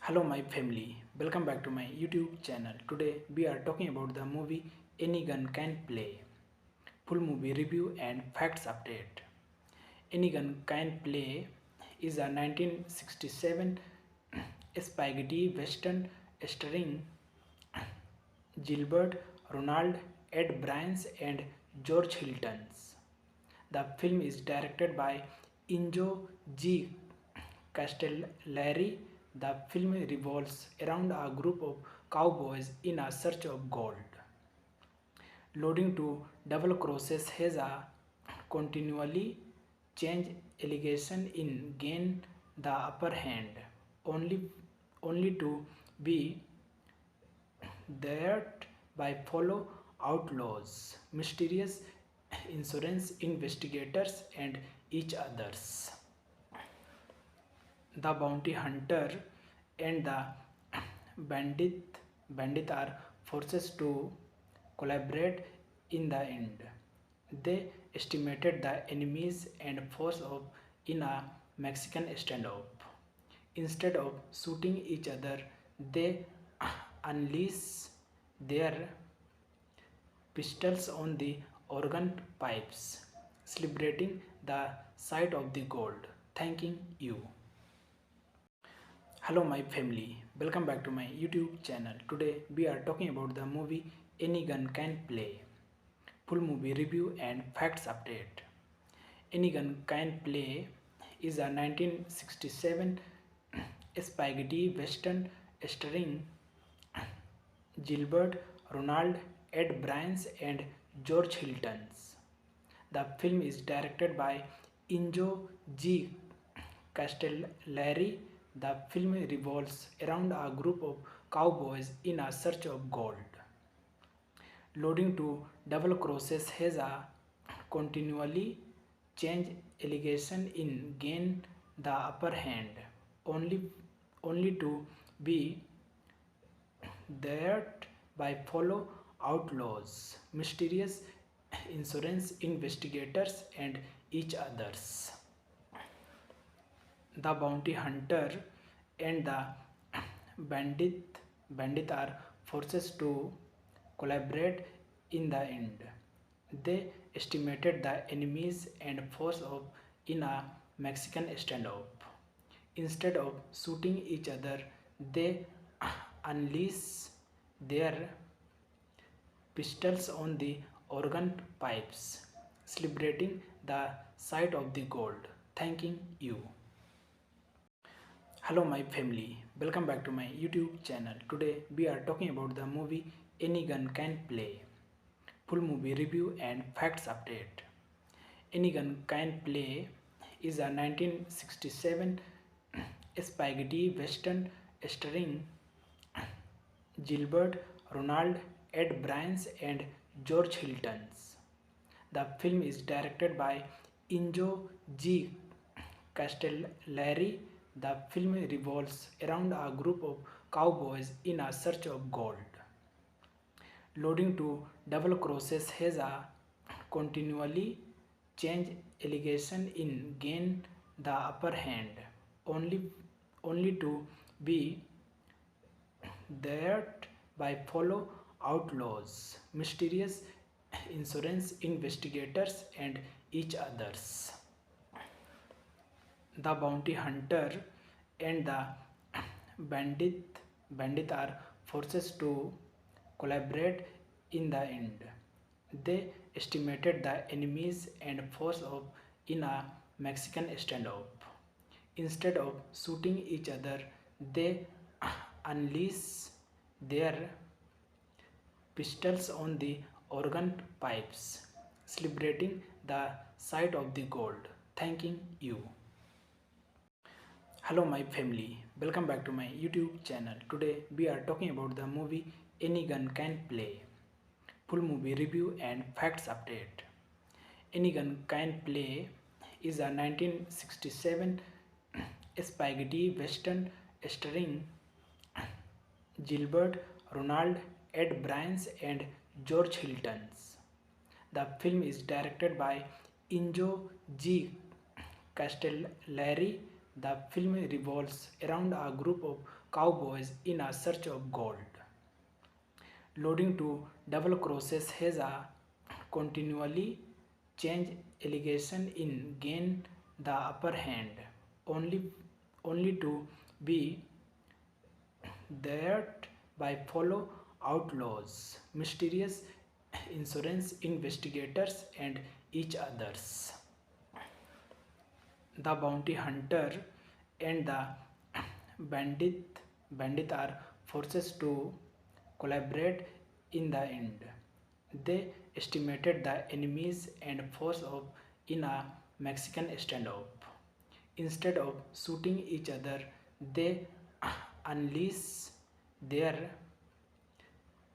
Hello my family, welcome back to my YouTube channel. Today we are talking about the movie Any Gun Can Play. Full movie review and facts update. Any Gun Can Play is a 1967 spaghetti western starring Gilbert Ronald, Ed Bryans and George Hiltons. The film is directed by Injo G. Castellari. The film revolves around a group of cowboys in a search of gold. Loading to double crosses has a continually change allegation in gain the upper hand, only only to be that by follow outlaws, mysterious insurance investigators and each others. The bounty hunter and the bandit are forced to collaborate in the end. They estimated the enemies and force of in a Mexican standoff. Instead of shooting each other, they unleash their pistols on the organ pipes, celebrating the sight of the gold. Thanking you. Hello my family, welcome back to my YouTube channel. Today we are talking about the movie Any Gun Can Play. Full movie review and facts update. Any Gun Can Play is a 1967 spaghetti western starring Gilbert Ronald, Ed Bryans and George Hiltons. The film is directed by Injo G. Castellari. The film revolves around a group of cowboys in a search of gold. Loading to double crosses has a continually change allegation in gain the upper hand, only to be that by follow outlaws, mysterious insurance investigators and each others. The bounty hunter and the bandit are forced to collaborate in the end. They estimated the enemies and force of in a Mexican standoff. Instead of shooting each other, they unleash their pistols on the organ pipes, celebrating the sight of the gold. Thanking you. Hello my family, welcome back to my YouTube channel. Today we are talking about the movie Any Gun Can Play. Full movie review and facts update. Any Gun Can Play is a 1967 spaghetti western starring Gilbert Ronald, Ed Bryans and George Hiltons. The film is directed by Injo G. Castellari. The film revolves around a group of cowboys in a search of gold. Loading to double crosses has a continually change allegation in gain the upper hand, only to be that by follow outlaws, mysterious insurance investigators and each others. The bounty hunter and the bandit are forced to collaborate in the end. They estimated the enemies and force of in a Mexican standoff. Instead of shooting each other, they unleash their pistols on the organ pipes, celebrating the sight of the gold. Thanking you. Hello my family, welcome back to my YouTube channel. Today we are talking about the movie Any Gun Can Play. Full movie review and facts update. Any Gun Can Play is a 1967 spaghetti western starring Gilbert Ronald, Ed Bryans and George Hiltons. The film is directed by Injo G. Castellari. The film revolves around a group of cowboys in a search of gold. Loading to double crosses has a continually change allegation in gain the upper hand, only only to be that by follow outlaws, mysterious insurance investigators, and each others. The bounty hunter and the bandit are forced to collaborate in the end. They estimated the enemies and force of in a Mexican standoff. Instead of shooting each other, they unleash their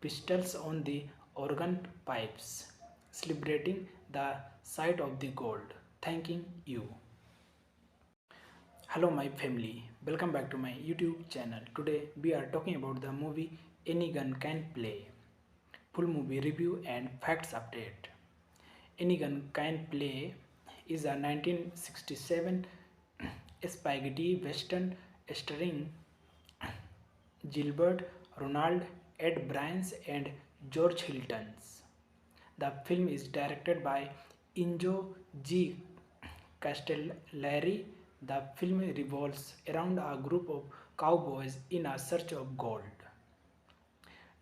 pistols on the organ pipes, celebrating the sight of the gold. Thanking you. Hello, my family. Welcome back to my YouTube channel. Today we are talking about the movie Any Gun Can Play. Full movie review and facts update. Any Gun Can Play is a 1967 spaghetti western starring Gilbert Ronald, Ed Bryans, and George Hiltons. The film is directed by Injo G. Castellari. The film revolves around a group of cowboys in a search of gold.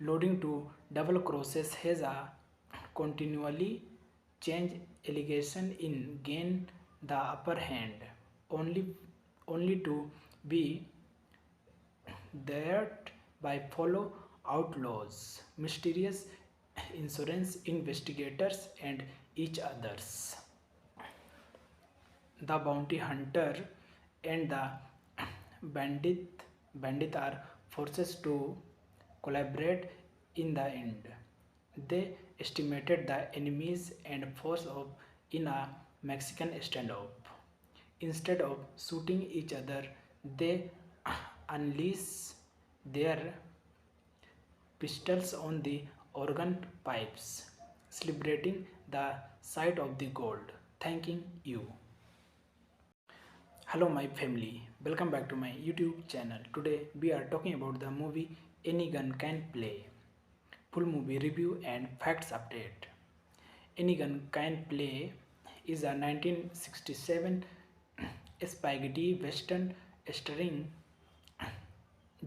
Loading to double crosses has a continually change allegation in gain the upper hand, only only to be that by follow outlaws, mysterious insurance investigators, and each others. The bounty hunter and the bandit are forced to collaborate in the end. They estimated the enemies and force of in a Mexican standoff. Instead of shooting each other, they unleash their pistols on the organ pipes, celebrating the sight of the gold. Thanking you. Hello, my family. Welcome back to my YouTube channel. Today we are talking about the movie Any Gun Can Play. Full movie review and facts update. Any Gun Can Play is a 1967 spaghetti western starring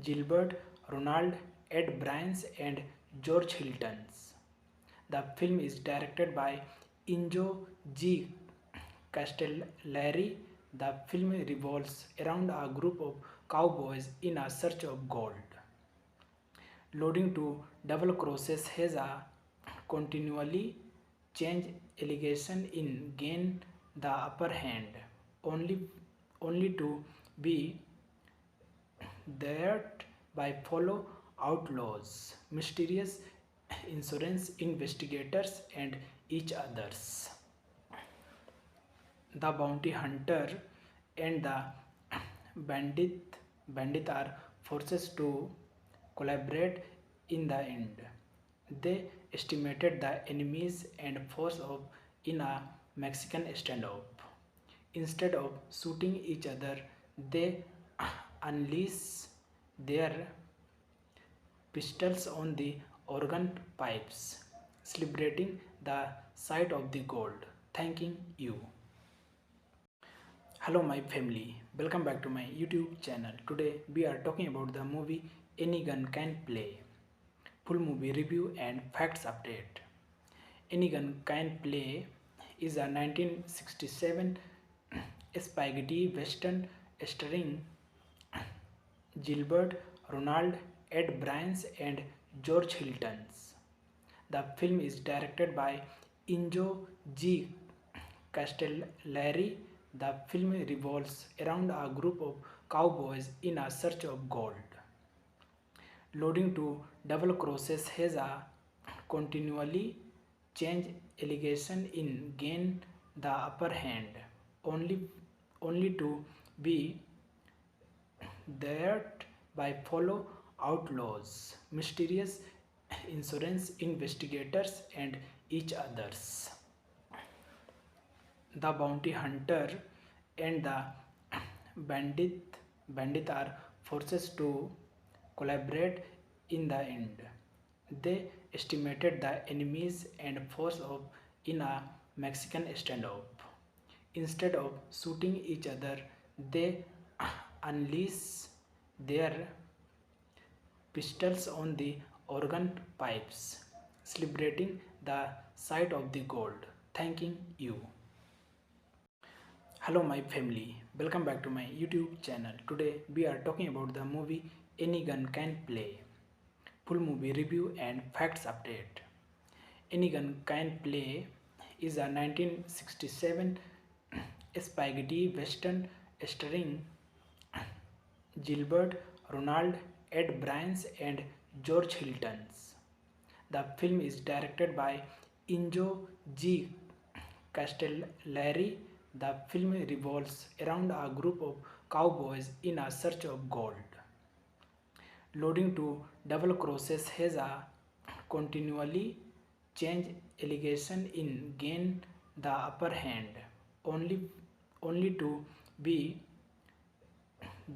Gilbert Ronald, Ed Bryans, and George Hiltons. The film is directed by Injo G. Castellari. The film revolves around a group of cowboys in a search of gold. Loading to double crosses has a continually change allegation in gain the upper hand, only to be that by follow outlaws, mysterious insurance investigators, and each others. The bounty hunter and the bandit are forced to collaborate in the end. They estimated the enemies and force of in a Mexican standoff. Instead of shooting each other, they unleash their pistols on the organ pipes, celebrating the sight of the gold. Thanking you. Hello, my family. Welcome back to my YouTube channel. Today we are talking about the movie Any Gun Can Play. Full movie review and facts update. Any Gun Can Play is a 1967 spaghetti western starring Gilbert Ronald, Ed Bryans, and George Hiltons. The film is directed by Injo G. Castellari. The film revolves around a group of cowboys in a search of gold. Loading to double crosses has a continually change allegation in gain the upper hand, only to be that by follow outlaws, mysterious insurance investigators, and each others. The bounty hunter and the bandit bandit are forced to collaborate in the end. They estimated the enemies and force of in a Mexican standoff. Instead of shooting each other, they unleash their pistols on the organ pipes, celebrating the sight of the gold. Thanking you. Hello, my family. Welcome back to my YouTube channel. Today we are talking about the movie Any Gun Can Play. Full movie review and facts update. Any Gun Can Play is a 1967 spaghetti western starring Gilbert Ronald, Ed Bryans, and George Hiltons. The film is directed by Injo G. Castellari. The film revolves around a group of cowboys in a search of gold. Loading to double crosses has a continually change allegation in gain the upper hand, only to be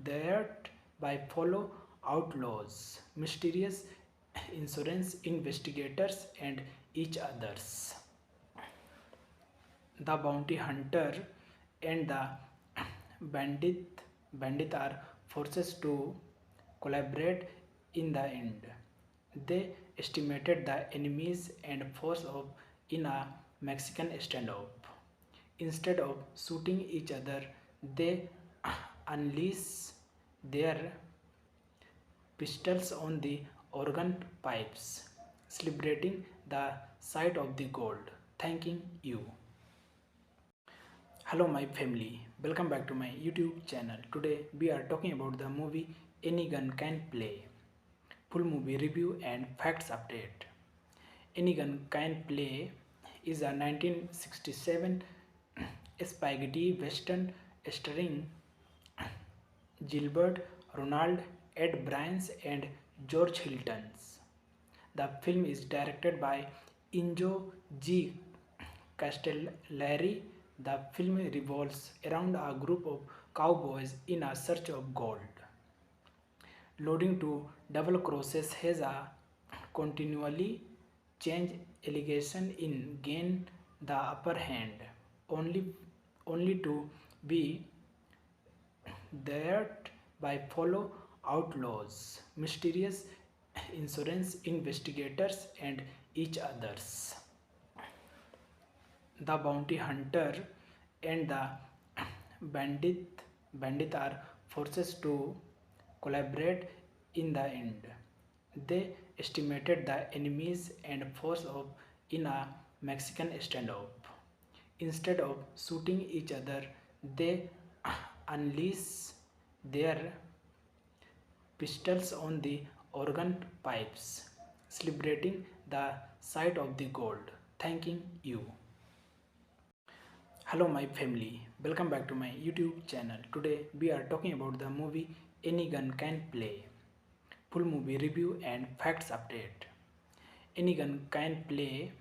that by fellow outlaws, mysterious insurance investigators, and each others. The bounty hunter and the bandit are forced to collaborate in the end. They estimated the enemies and force of in a Mexican standoff. Instead of shooting each other, they unleash their pistols on the organ pipes, celebrating the sight of the gold. Thanking you. Hello, my family. Welcome back to my YouTube channel. Today we are talking about the movie Any Gun Can Play. Full movie review and facts update. Any Gun Can Play is a 1967 spaghetti western starring Gilbert Ronald, Ed Bryans, and George Hiltons. The film is directed by Injo G. Castellari. The film revolves around a group of cowboys in a search of gold. Loading to double crosses has a continually change allegation in gain the upper hand, only to be that by fellow outlaws, mysterious insurance investigators, and each others. The bounty hunter and the bandit are forced to collaborate in the end. They estimated the enemies and force of in a Mexican standoff. Instead of shooting each other, they unleash their pistols on the organ pipes, celebrating the sight of the gold. Thanking you. Hello, my family. Welcome back to my YouTube channel. Today we are talking about the movie Any Gun Can Play. Full movie review and facts update. Any Gun Can Play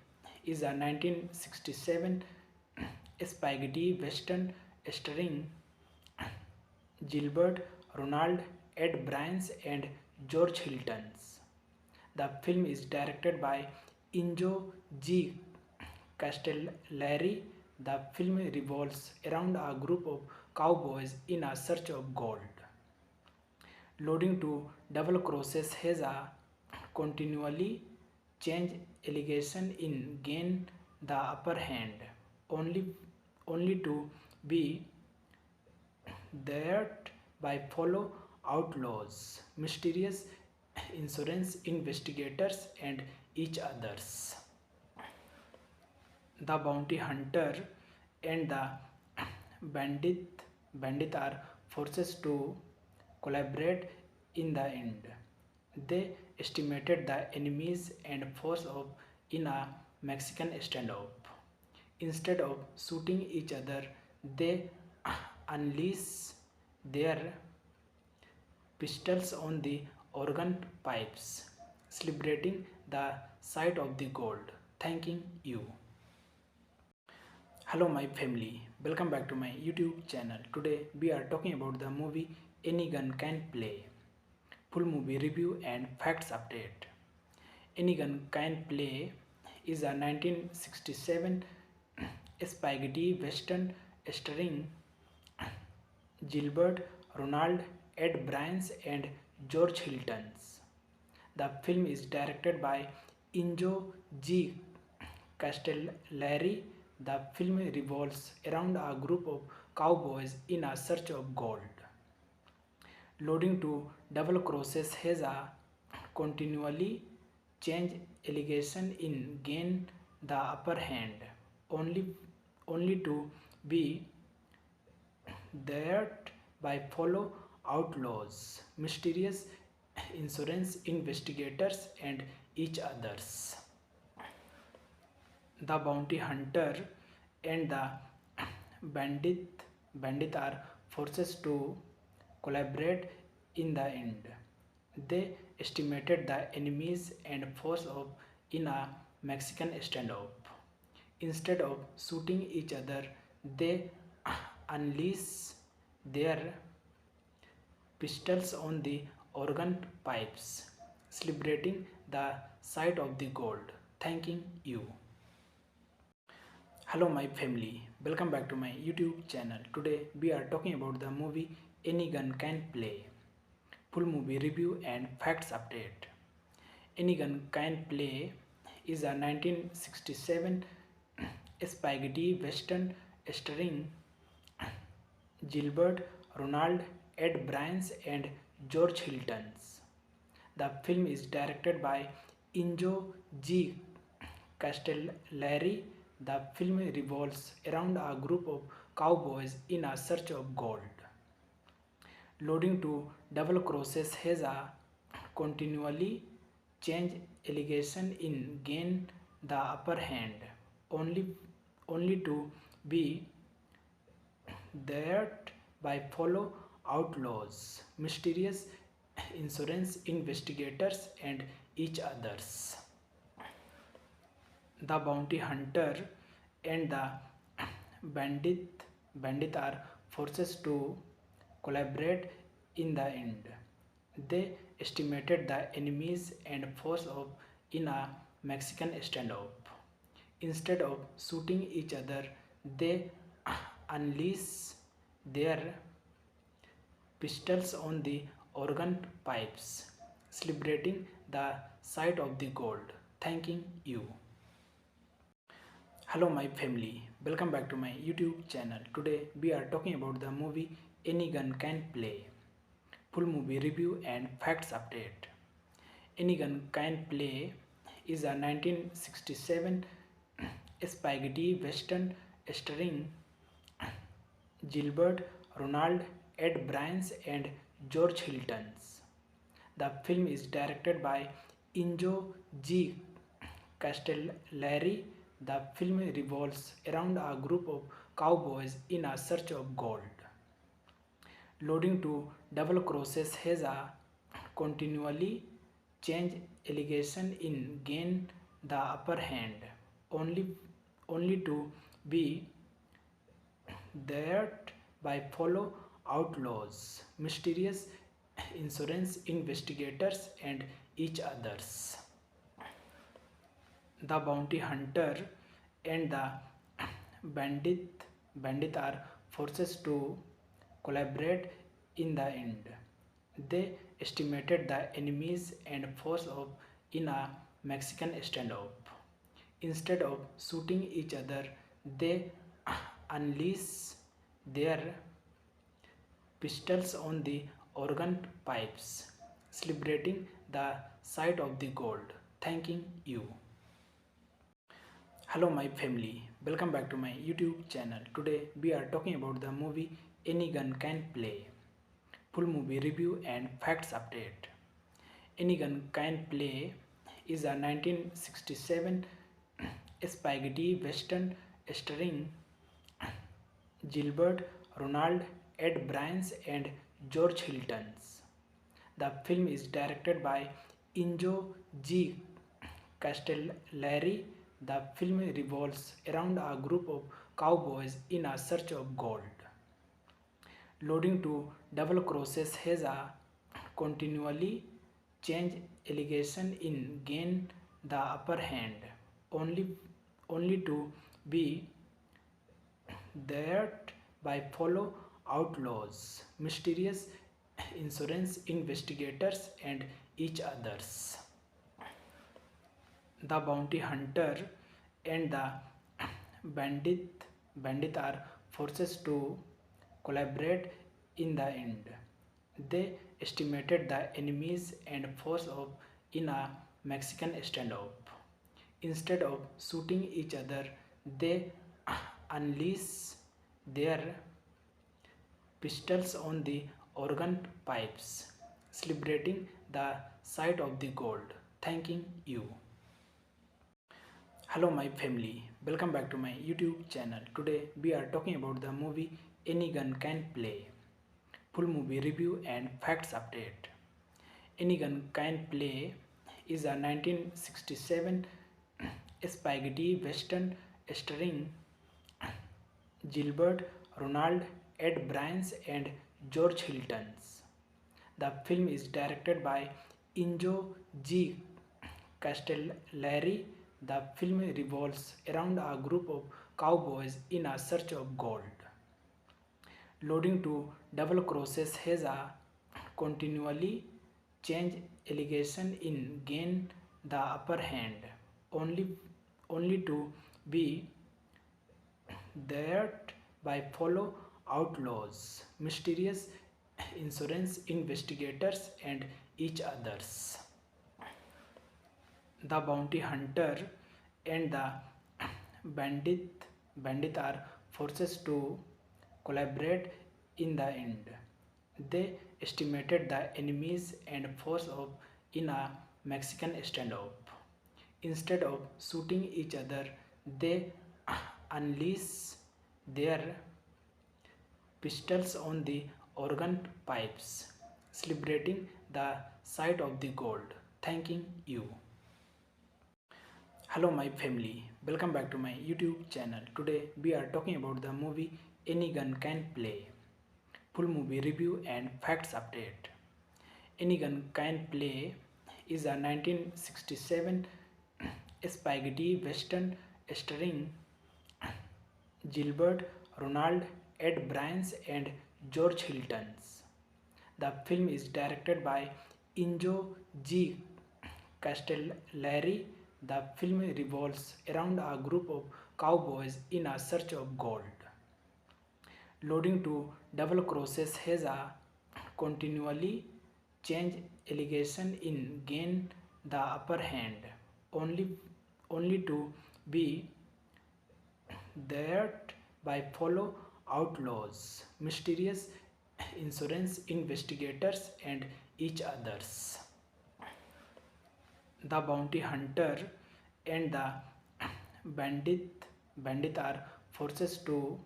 is a 1967 spaghetti western starring Gilbert Ronald, Ed Bryans, and George Hiltons. The film is directed by Injo G. Castellari. The film revolves around a group of cowboys in a search of gold. Loading to double crosses has a continually change allegation in gain the upper hand, only to be that by fellow outlaws, mysterious insurance investigators, and each others. The bounty hunter and the bandit are forced to collaborate in the end. They estimated the enemies and force of in a Mexican standoff. Instead of shooting each other, they unleash their pistols on the organ pipes, celebrating the sight of the gold. Thanking you. Welcome back to my YouTube channel. Today we are talking about the movie Any Gun Can Play. Full movie review and facts update. Any Gun Can Play is a 1967 spaghetti western starring Gilbert Ronald, Ed Bryans, and George Hiltons. The film is directed by Injo G. Castellari. The film revolves around a group of cowboys in a search of gold. Loading to double crosses has a continually change allegation in gain the upper hand, only to be that by fellow outlaws, mysterious insurance investigators, and each others. The bounty hunter and the bandit are forced to collaborate in the end. They estimated the enemies and force of in a Mexican standoff. Instead of shooting each other, they unleash their pistols on the organ pipes, celebrating the sight of the gold. Thanking you. Hello, my family. welcome back to my YouTube channel. Today we are talking about the movie Any Gun Can Play. Full movie review and facts update. Any Gun Can Play is a 1967 spaghetti western starring Gilbert Ronald, Ed Bryans, and George Hiltons. The film is directed by Injo G. Castellari. The film revolves around a group of cowboys in a search of gold. Loading to double crosses has a continually change allegation in gain the upper hand, only only to be that by follow outlaws, mysterious insurance investigators, and each others. The bounty hunter and the bandit bandit are forced to collaborate in the end. They estimated the enemies and force of in a Mexican standoff. Instead of shooting each other, they unleash their pistols on the organ pipes, celebrating the sight of the gold. Thanking you. Hello my family, welcome back to my YouTube channel. Today we are talking about the movie Any Gun Can Play. Full movie review and facts update. Any Gun Can Play is a 1967 spaghetti western starring Gilbert Ronald, Ed Bryans, and George Hiltons. The film is directed by Injo G. Castellari. The film revolves around a group of cowboys in a search of gold. Loading to double crosses has a continually change allegation in gain the upper hand, only to be that by follow outlaws, mysterious insurance investigators, and each others. The bounty hunter and the bandit are forced to collaborate in the end. They estimated the enemies and force of in a Mexican standoff. Instead of shooting each other, they unleash their pistols on the organ pipes, celebrating the sight of the gold. Thanking you. Hello my family, welcome back to my YouTube channel. Today we are talking about the movie Any Gun Can Play. Full movie review and facts update. Any Gun Can Play is a 1967 spaghetti western starring Gilbert Ronald, Ed Bryans, and George Hiltons. The film is directed by Injo G. Castellari. The film revolves around a group of cowboys in a search of gold. Loading to double crosses has a continually change allegation in gain the upper hand, only to be that by follow outlaws, mysterious insurance investigators, and each others. The bounty hunter and the bandit are forced to collaborate in the end. They estimated the enemies and force of in a Mexican standoff. Instead of shooting each other, they unleash their pistols on the organ pipes, celebrating the sight of the gold. Thanking you. Hello my family, welcome back to my YouTube channel. Today we are talking about the movie Any Gun Can Play. Full movie review and facts update. Any Gun Can Play is a 1967 spaghetti western starring Gilbert Ronald, Ed Bryans, and George Hiltons. The film is directed by Injo G. Castellari. The film revolves around a group of cowboys in a search of gold. Loading to double crosses has a continually change allegation in gain the upper hand, only only to be that by follow outlaws, mysterious insurance investigators and each others. The bounty hunter and the bandit are forced to collaborate in the end. They estimated the enemies and force of in a Mexican standoff. Instead of shooting each other, they unleash their pistols on the organ pipes, celebrating the sight of the gold. Thanking you. Hello my family, welcome back to my YouTube channel. Today we are talking about the movie Any Gun Can Play. Full movie review and facts update. Any Gun Can Play is a 1967 spaghetti western starring Gilbert Ronald, Ed Bryans and George Hiltons. The film is directed by Injo G. Castellari. The film revolves around a group of cowboys in a search of gold. Loading to double crosses has a continually change allegation in gain the upper hand, only to be that by follow outlaws, mysterious insurance investigators and each others. The bounty hunter and the bandit are forced to collaborate in the end. They estimated the enemies and force of in a Mexican standoff. Instead of shooting each other, they unleash their pistols on the organ pipes, celebrating the sight of the gold. Thanking you. Hello my family, welcome back to my YouTube channel. Today we are talking about the movie Any Gun Can Play. Full movie review and facts update. Any Gun Can Play is a 1967 spaghetti western starring Gilbert Ronald, Ed Bryans and George Hiltons. The film is directed by Injo G. Castellari. The film revolves around a group of cowboys in a search of gold. Loading to double crosses has a continually change allegation in gain the upper hand, only to be that by follow outlaws, mysterious insurance investigators and each others. The bounty hunter and the bandit are forced to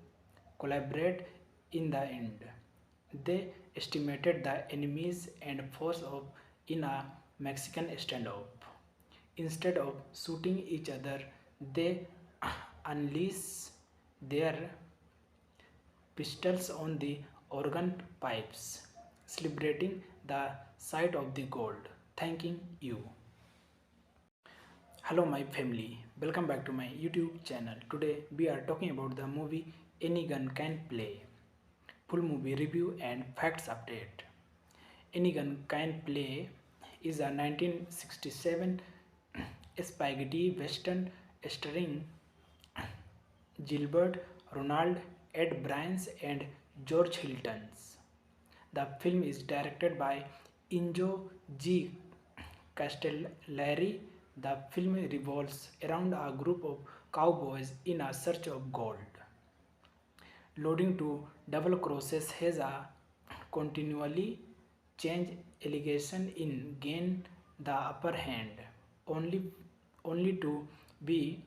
collaborate in the end. They estimated the enemies and force of in a Mexican standoff. Instead of shooting each other, they unleash their pistols on the organ pipes, celebrating the sight of the gold. Thanking you. Hello my family, welcome back to my YouTube channel. Today we are talking about the movie Any Gun Can Play. Full movie review and facts update. Any Gun Can Play is a 1967 spaghetti western starring Gilbert Ronald, Ed Bryans and George Hiltons. The film is directed by Injo G. Castellari. The film revolves around a group of cowboys in a search of gold. Loading to double crosses has a continually change allegation in gain the upper hand, only to be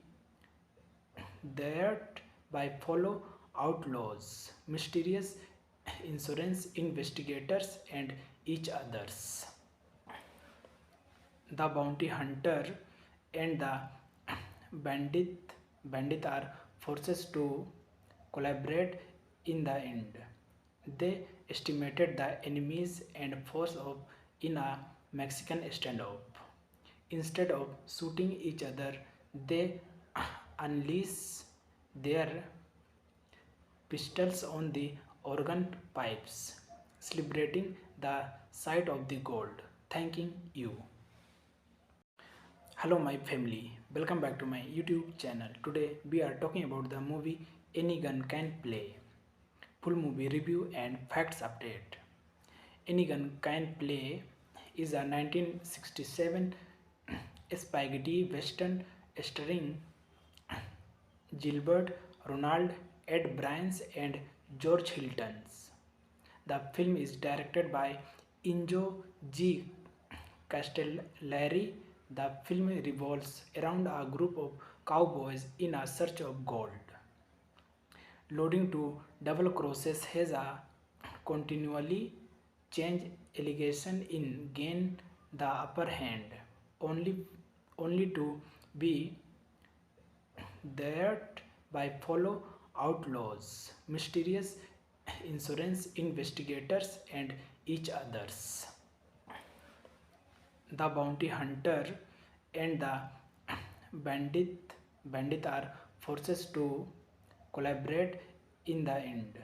that by follow outlaws, mysterious insurance investigators and each others. The bounty hunter and the bandit are forced to collaborate in the end. They estimated the enemies and force of in a Mexican standoff. Instead of shooting each other, they unleash their pistols on the organ pipes, celebrating the sight of the gold. Thanking you. Hello my family, welcome back to my YouTube channel. Today we are talking about the movie Any Gun Can Play. Full movie review and facts update. Any Gun Can Play is a 1967 spaghetti western starring Gilbert Ronald, Ed Bryans and George Hiltons. The film is directed by Injo G. Castellari. The film revolves around a group of cowboys in a search of gold. Loading to double crosses has a continually change allegation in gain the upper hand, only only to be that by follow outlaws, mysterious insurance investigators and each others. The bounty hunter and the bandit are forced to collaborate in the end.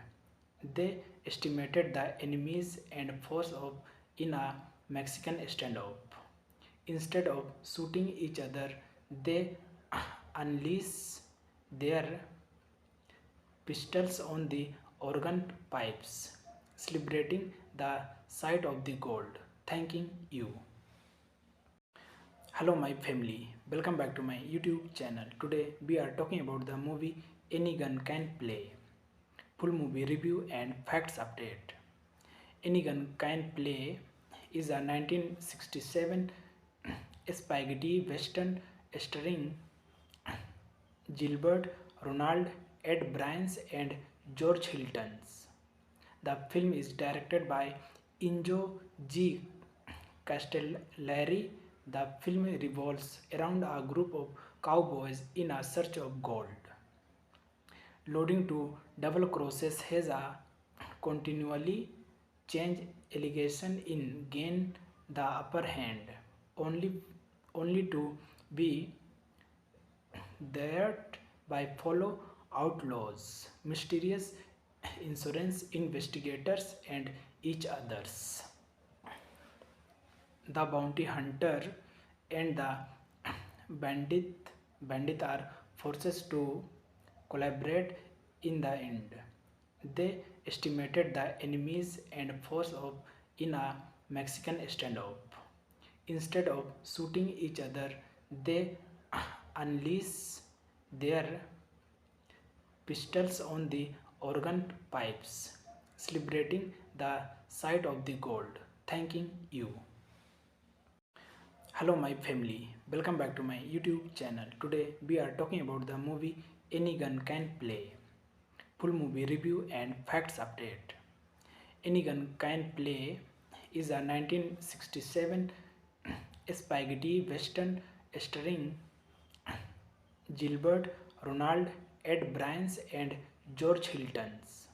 They estimated the enemies and force of in a Mexican standoff. Instead of shooting each other, they unleash their pistols on the organ pipes, celebrating the sight of the gold. Thanking you. Hello my family, welcome back to my YouTube channel. Today we are talking about the movie Any Gun Can Play. Full movie review and facts update. Any Gun Can Play is a 1967 spaghetti western starring Gilbert Ronald, Ed Bryans and George Hiltons. The film is directed by Injo G. Castellari. The film revolves around a group of cowboys in a search of gold. Loading to double crosses has a continually change allegation in gain the upper hand, only to be that by follow outlaws, mysterious insurance investigators and each others. The bounty hunter and the bandit are forced to collaborate in the end. They estimated the enemies and force of in a Mexican standoff. Instead of shooting each other, they unleash their pistols on the organ pipes, celebrating the sight of the gold. Thanking you. Hello my family, welcome back to my YouTube channel. Today we are talking about the movie Any Gun Can Play. Full movie review and facts update. Any Gun Can Play is a 1967 spaghetti western starring Gilbert Ronald, Ed Bryans and George Hiltons.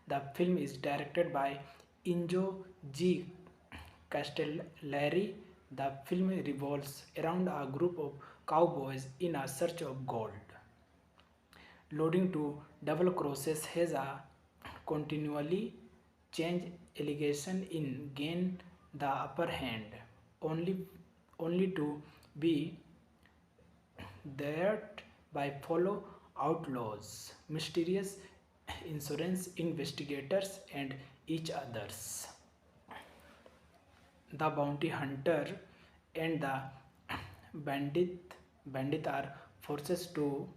The film is directed by Injo G. Castellari. The film revolves around a group of cowboys in a search of gold. Loading to double crosses has a continually change allegation in gain the upper hand, only to be that by follow outlaws, mysterious insurance investigators and each others. The bounty hunter and the bandit are forced to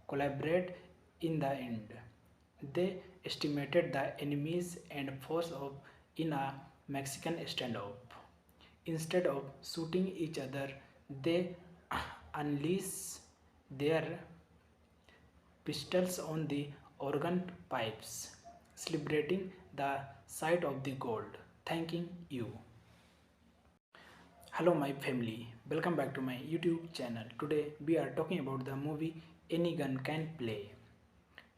collaborate in the end. They estimated the enemies and force of in a Mexican standoff. Instead of shooting each other, they unleash their pistols on the organ pipes, celebrating the sight of the gold. Thanking you. Hello my family, welcome back to my YouTube channel. Today we are talking about the movie Any Gun Can Play.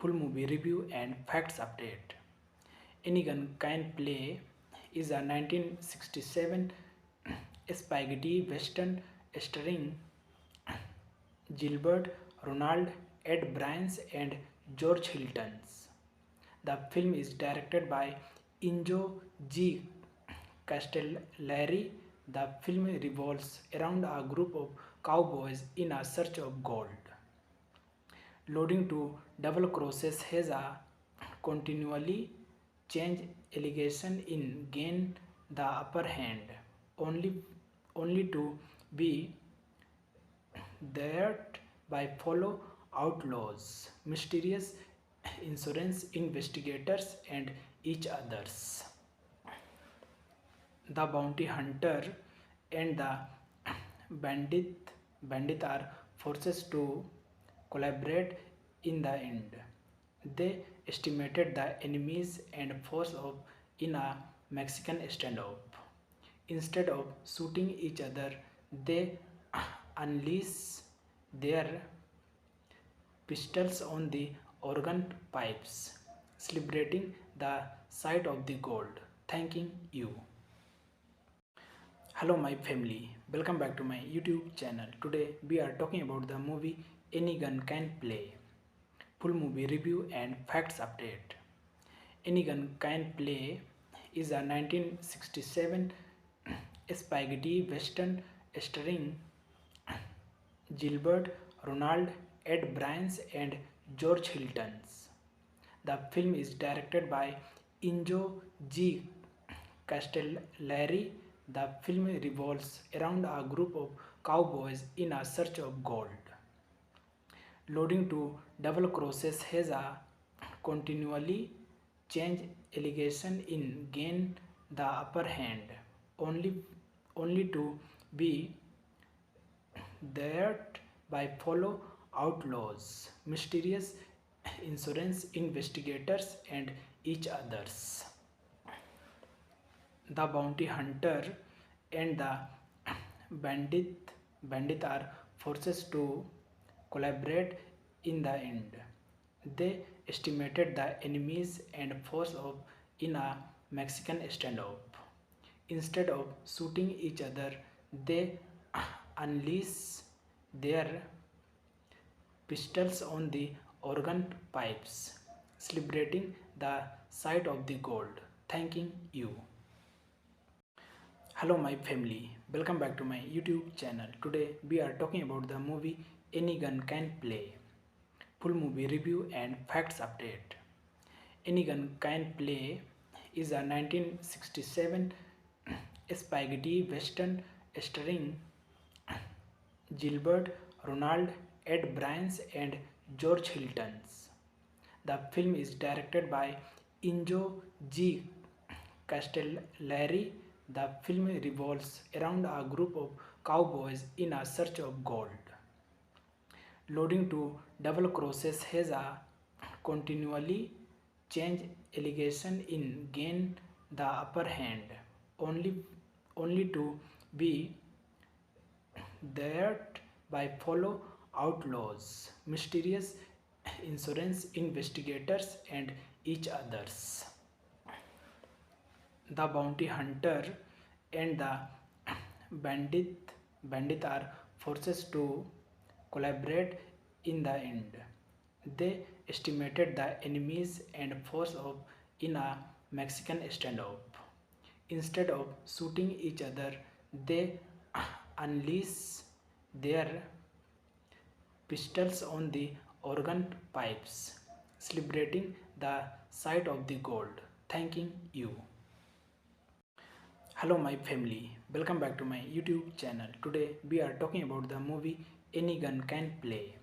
full movie review and facts update. Any Gun Can Play is a 1967 spaghetti western starring Gilbert Ronald, Ed Bryans, and George Hiltons. The film is directed by Injo G. Castellari. The film revolves around a group of cowboys in a search of gold. Loading to Double Crosses has a continually changed allegation in gain the upper hand, only, only to be that by follow outlaws, mysterious insurance investigators, and each others. The bounty hunter and the bandit are forced to collaborate in the end. They estimated the enemies and force of in a Mexican standoff. Instead of shooting each other, they unleash their pistols on the organ pipes, celebrating the sight of the gold. Thanking you. Hello my family, welcome back to my YouTube channel. Today we are talking about the movie Any Gun Can Play. Full movie review and facts update. Any Gun Can Play is a 1967 spaghetti western starring Gilbert Ronald, Ed Bryans, and George Hiltons. The film is directed by Injo G. Castellari. The film revolves around a group of cowboys in a search of gold. Loading to Double Crosses has a continually changed allegation in gain the upper hand, only to be that by follow outlaws, mysterious insurance investigators, and each others. The bounty hunter and the bandit are forced to collaborate in the end. They estimated the enemies and force of in a Mexican standoff. Instead of shooting each other, they unleash their pistols on the organ pipes, celebrating the sight of the gold. Thanking you. Hello my family, welcome back to my YouTube channel. Today we are talking about the movie Any Gun Can Play. Full movie review and facts update. Any Gun Can Play is a 1967 spaghetti western starring Gilbert Ronald, Ed Bryans, and George Hiltons. The film is directed by Injo G. Castellari. The film revolves around a group of cowboys in a search of gold. Loading to Double Crosses has a continually changed allegation in gain the upper hand, only to be that by follow outlaws, mysterious insurance investigators, and each others. The bounty hunter and the bandit are forced to collaborate in the end. They estimated the enemies and force of in a Mexican standoff. Instead of shooting each other, they unleash their pistols on the organ pipes, celebrating the sight of the gold. Thanking you. Hello my family, welcome back to my YouTube channel. Today we are talking about the movie Any Gun Can Play.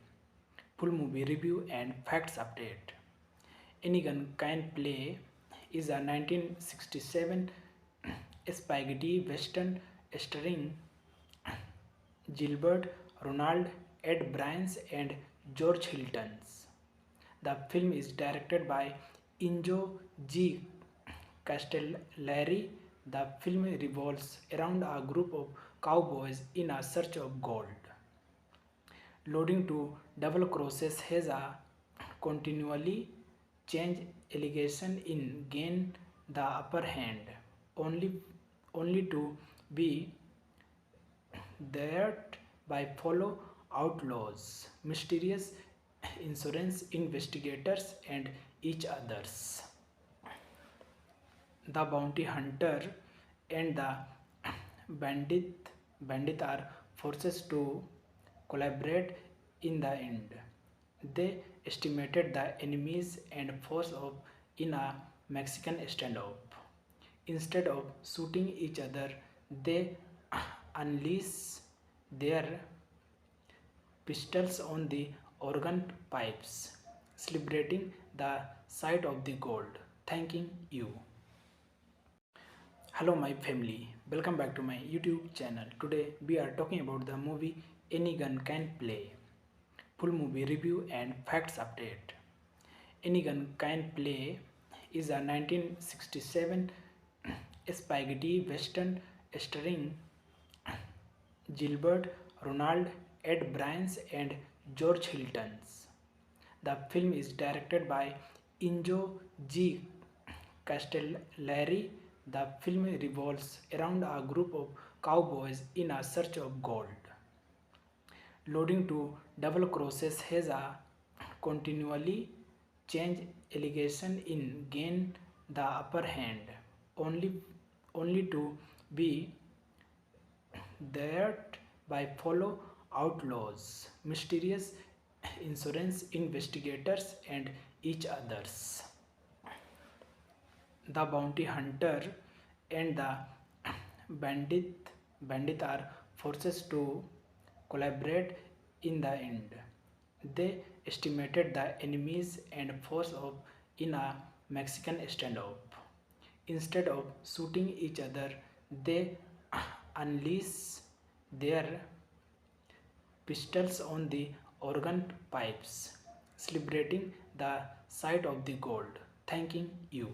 Full movie review and facts update. Any Gun Can Play is a 1967 spaghetti western starring Gilbert Ronald, Ed Bryans, and George Hiltons. The film is directed by Injo G. Castellari. The film revolves around a group of cowboys in a search of gold. Loading to Double Crosses has a continually change allegation in gain the upper hand, only only to be that by follow outlaws, mysterious insurance investigators and each others. The bounty hunter and the bandit are forced to collaborate in the end. They estimated the enemies and force of in a Mexican standoff. Instead of shooting each other, they unleash their pistols on the organ pipes, celebrating the sight of the gold. Thanking you. Hello my family, welcome back to my YouTube channel. Today we are talking about the movie Any Gun Can Play. Full movie review and facts update. Any Gun Can Play is a 1967 spaghetti western starring Gilbert Ronald, Ed Bryans and George Hiltons. The film is directed by Injo G. Castellari. The film revolves around a group of cowboys in a search of gold. Loading to double crosses has a continually change allegation in gain the upper hand, only only to be that by follow outlaws, mysterious insurance investigators and each others. The bounty hunter and the bandit are forced to collaborate in the end. They estimated the enemies and force of in a Mexican standoff. Instead of shooting each other, they unleash their pistols on the organ pipes, celebrating the sight of the gold. Thanking you.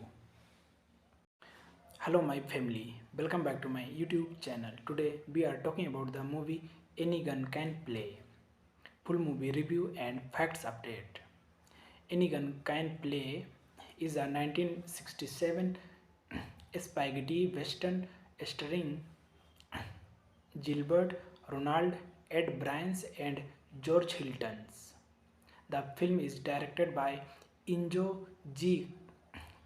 Hello my family, welcome back to my YouTube channel. Today we are talking about the movie Any Gun Can Play. Full movie review and facts update. Any Gun Can Play is a 1967 spaghetti western starring Gilbert Ronald, Ed Bryans and George Hiltons. The film is directed by Injo G.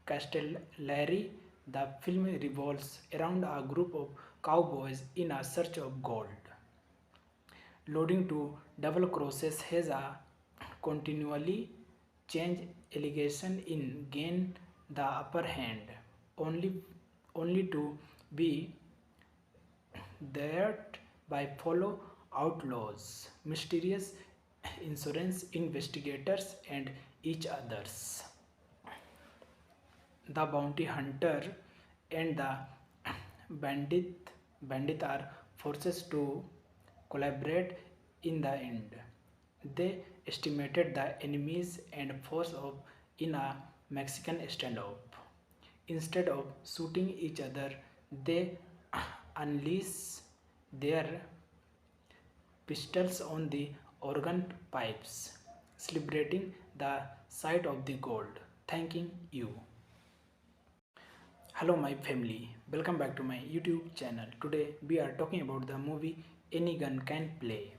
Castellari. The film revolves around a group of cowboys in a search of gold. Loading to double crosses has a continually change allegation in gain the upper hand, only to be that by follow outlaws, mysterious insurance investigators and each others. The bounty hunter and the bandit are forced to collaborate in the end. They estimated the enemies and force of in a Mexican standoff. Instead of shooting each other, they unleash their pistols on the organ pipes, celebrating the sight of the gold. Thanking you. Hello my family, welcome back to my YouTube channel. Today we are talking about the movie Any Gun Can Play.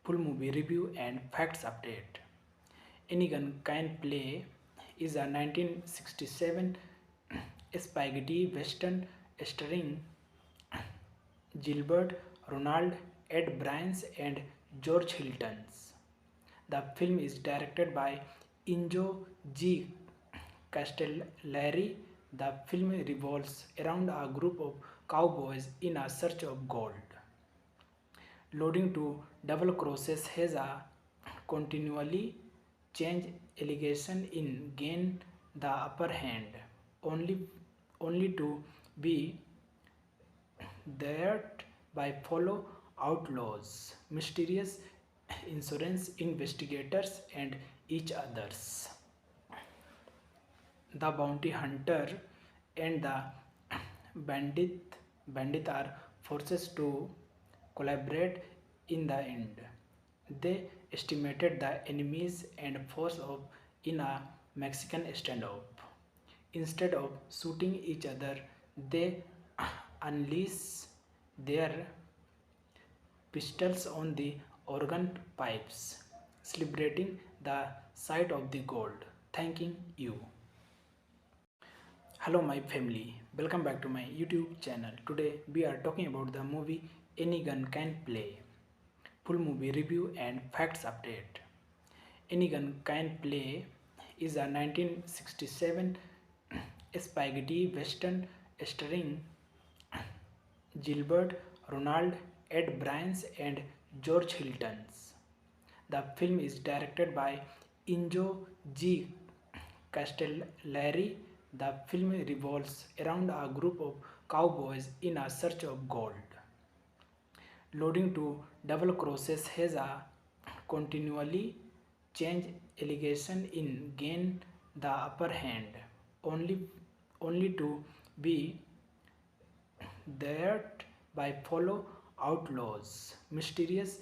Full movie review and facts update. Any Gun Can Play is a 1967 spaghetti western starring Gilbert Ronald, Ed Bryans and George Hiltons. The film is directed by Injo G. Castellari. The film revolves around a group of cowboys in a search of gold. Loading to double crosses has a continually change allegation in gain the upper hand, only to be that by follow outlaws, mysterious insurance investigators and each others. The bounty hunter and the bandit are forced to collaborate in the end. They estimated the enemies and force of in a Mexican standoff. Instead of shooting each other, they unleash their pistols on the organ pipes, celebrating the sight of the gold. Thanking you. Hello, my family. Welcome back to my YouTube channel. Today we are talking about the movie Any Gun Can Play. Full movie review and facts update. Any Gun Can Play is a 1967 spaghetti western starring Gilbert Ronald, Ed Bryans, and George Hiltons. The film is directed by Injo G. Castellari. The film revolves around a group of cowboys in a search of gold. Loading to double crosses has a continually change allegation in gain the upper hand, only, only to be that by fellow outlaws, mysterious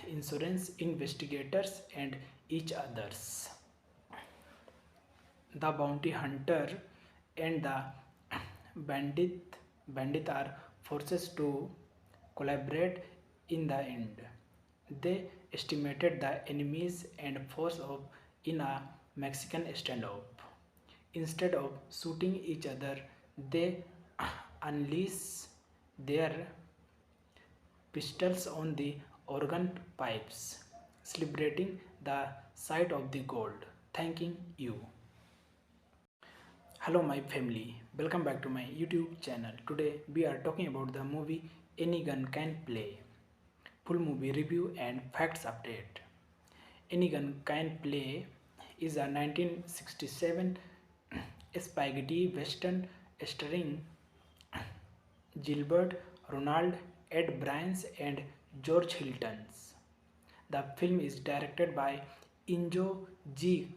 insurance investigators, and each others. The bounty hunter and the bandit are forced to collaborate in the end. They estimated the enemies and force of in a Mexican standoff. Instead of shooting each other, they unleash their pistols on the organ pipes, celebrating the sight of the gold. Thanking you. Hello, my family. Welcome back to my YouTube channel. Today we are talking about the movie Any Gun Can Play. Full movie review and facts update. Any Gun Can Play is a 1967 spaghetti western starring Gilbert Ronald, Ed Bryans, and George Hiltons. The film is directed by Injo G.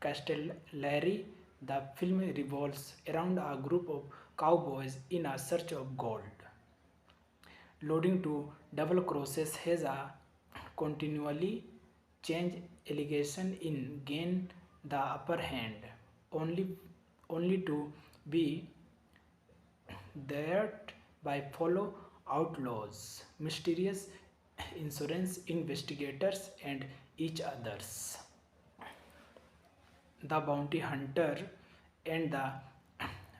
Castellari. The film revolves around a group of cowboys in a search of gold. Loading to double crosses has a continually change allegation in gain the upper hand, only to be that by fellow outlaws, mysterious insurance investigators, and each others. The bounty hunter and the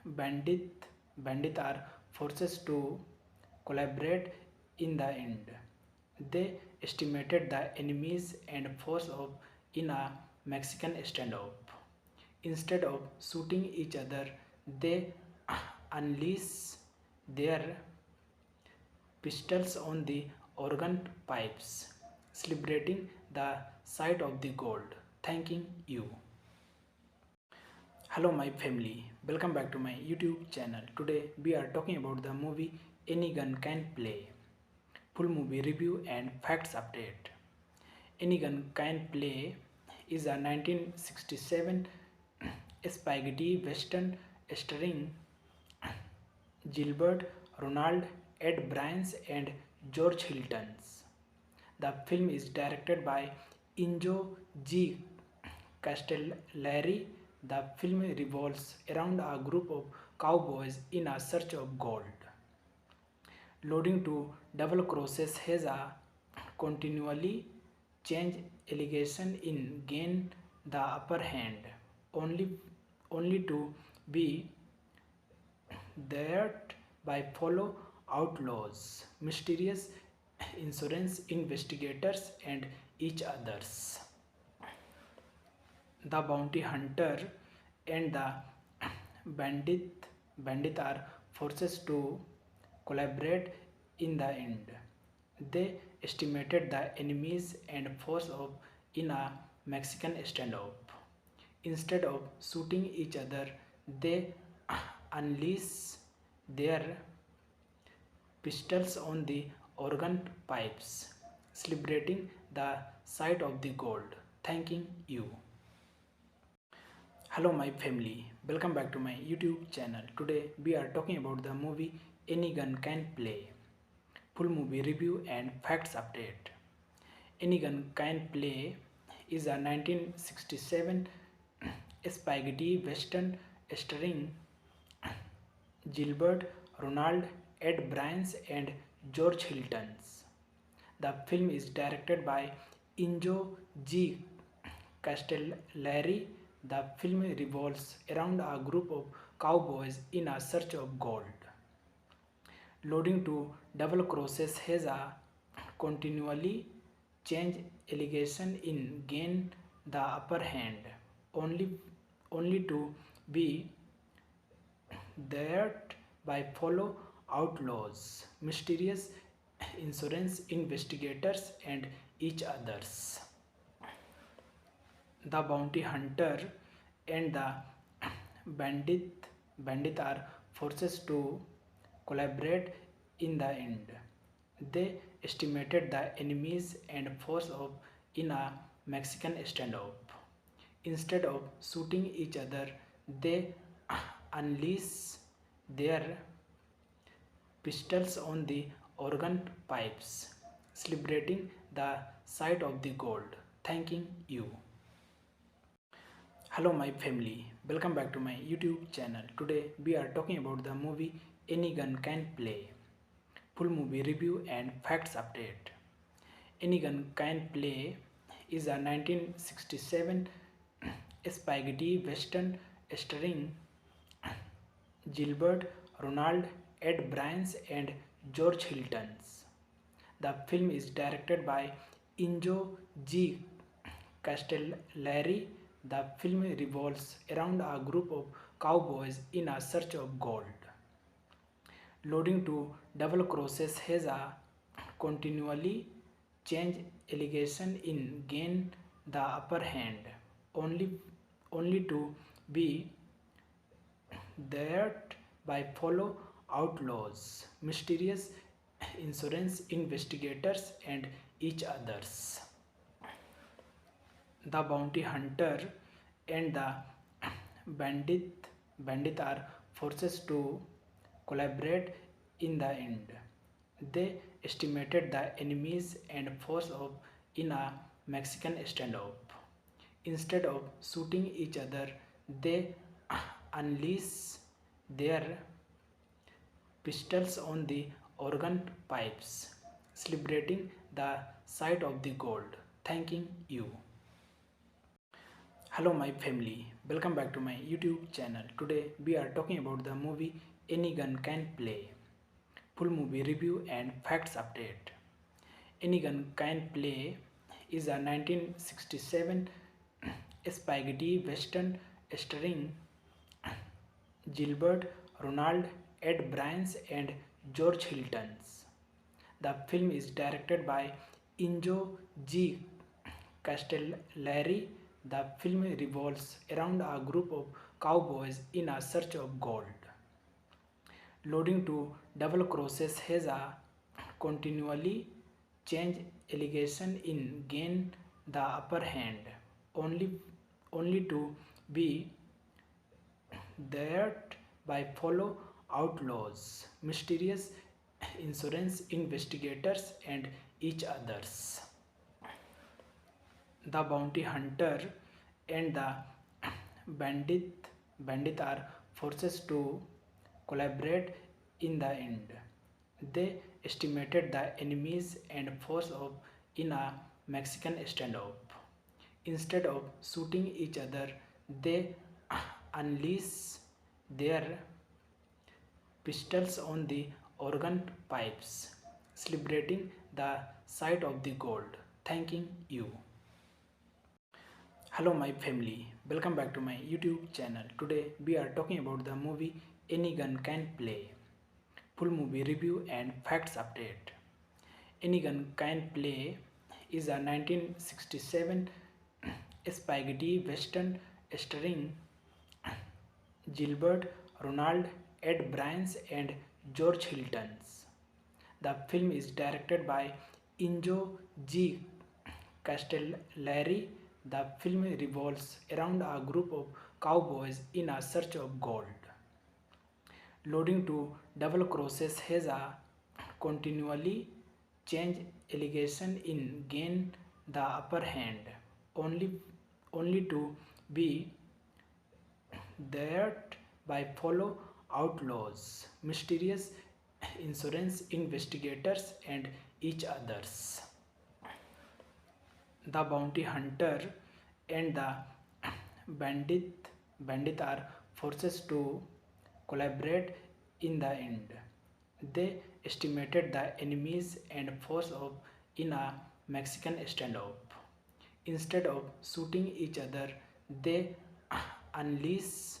bandit are forced to collaborate in the end. They estimated the enemies and force of in a Mexican standoff. Instead of shooting each other, they unleash their pistols on the organ pipes, celebrating the sight of the gold. Thanking you. Hello, my family. Welcome back to my YouTube channel. Today we are talking about the movie Any Gun Can Play. Full movie review and facts update. Any Gun Can Play is a 1967 spaghetti western starring Gilbert Ronald, Ed Bryans, and George Hiltons. The film is directed by Injo G. Castellari. The film revolves around a group of cowboys in a search of gold. Loading to double crosses has a continually change allegation in gain the upper hand, only to be that by fellow outlaws, mysterious insurance investigators, and each others. The bounty hunter and the bandit are forced to collaborate in the end. They estimated the enemies and force of in a Mexican standoff. Instead of shooting each other, they unleash their pistols on the organ pipes, celebrating the sight of the gold. Thanking you. Hello, my family. Welcome back to my YouTube channel. Today we are talking about the movie Any Gun Can Play. Full movie review and facts update. Any Gun Can Play is a 1967 spaghetti western starring Gilbert Ronald, Ed Bryans, and George Hiltons. The film is directed by Injo G. Castellari. The film revolves around a group of cowboys in a search of gold. Loading to double crosses has a continually change allegation in gain the upper hand, only only to be that by follow outlaws, mysterious insurance investigators, and each others. The bounty hunter and the bandit are forced to collaborate in the end. They estimated the enemies and force of in a Mexican standoff. Instead of shooting each other, they unleash their pistols on the organ pipes, celebrating the sight of the gold. Thanking you. Hello my family, welcome back to my YouTube channel. Today we are talking about the movie Any Gun Can Play. Full movie review and facts update. Any Gun Can Play is a 1967 spaghetti western starring Gilbert Ronald, Ed Bryans, and George Hiltons. The film is directed by Injo G. Castellari. The film revolves around a group of cowboys in a search of gold. Loading to double crosses has a continually change allegation in gain the upper hand, only to be that by follow outlaws, mysterious insurance investigators, and each others. The bounty hunter and the bandit are forced to collaborate in the end. They estimated the enemies and force of in a Mexican standoff. Instead of shooting each other, they unleash their pistols on the organ pipes, celebrating the sight of the gold. Thanking you. Hello my family, welcome back to my YouTube channel. Today we are talking about the movie Any Gun Can Play. Full movie review and facts update. Any Gun Can Play is a 1967 spaghetti western starring Gilbert Ronald, Ed Bryans, and George Hiltons. The film is directed by Injo G. Castellari. The film revolves around a group of cowboys in a search of gold. Loading to double crosses has a continually change allegation in gain the upper hand, only to be that by follow outlaws, mysterious insurance investigators, and each others. The bounty hunter and the bandit are forced to collaborate in the end. They estimated the enemies and force of in a Mexican standoff. Instead of shooting each other, they unleash their pistols on the organ pipes, celebrating the sight of the gold. Thanking you. Hello my family, welcome back to my YouTube channel. Today we are talking about the movie Any Gun Can Play. Full movie review and facts update. Any Gun Can Play is a 1967 spaghetti western starring Gilbert Ronald, Ed Bryans, and George Hiltons. The film is directed by Injo G. Castellari. The film revolves around a group of cowboys in a search of gold. Loading to double crosses has a continually change allegation in gain the upper hand, only to be that by follow outlaws, mysterious insurance investigators, and each others. The bounty hunter and the bandit are forced to collaborate in the end. They estimated the enemies and force of in a Mexican standoff. Instead of shooting each other, they unleash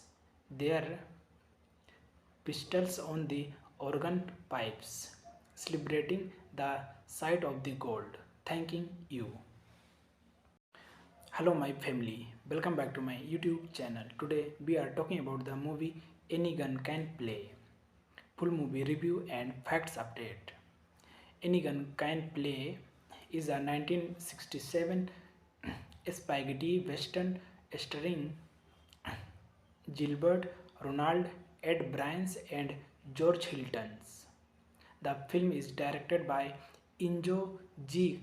their pistols on the organ pipes, celebrating the sight of the gold. Thanking you. Hello my family, welcome back to my YouTube channel. Today we are talking about the movie Any Gun Can Play. Full movie review and facts update. Any Gun Can Play is a 1967 spaghetti western starring Gilbert Ronald, Ed Bryans, and George Hiltons. The film is directed by Injo G.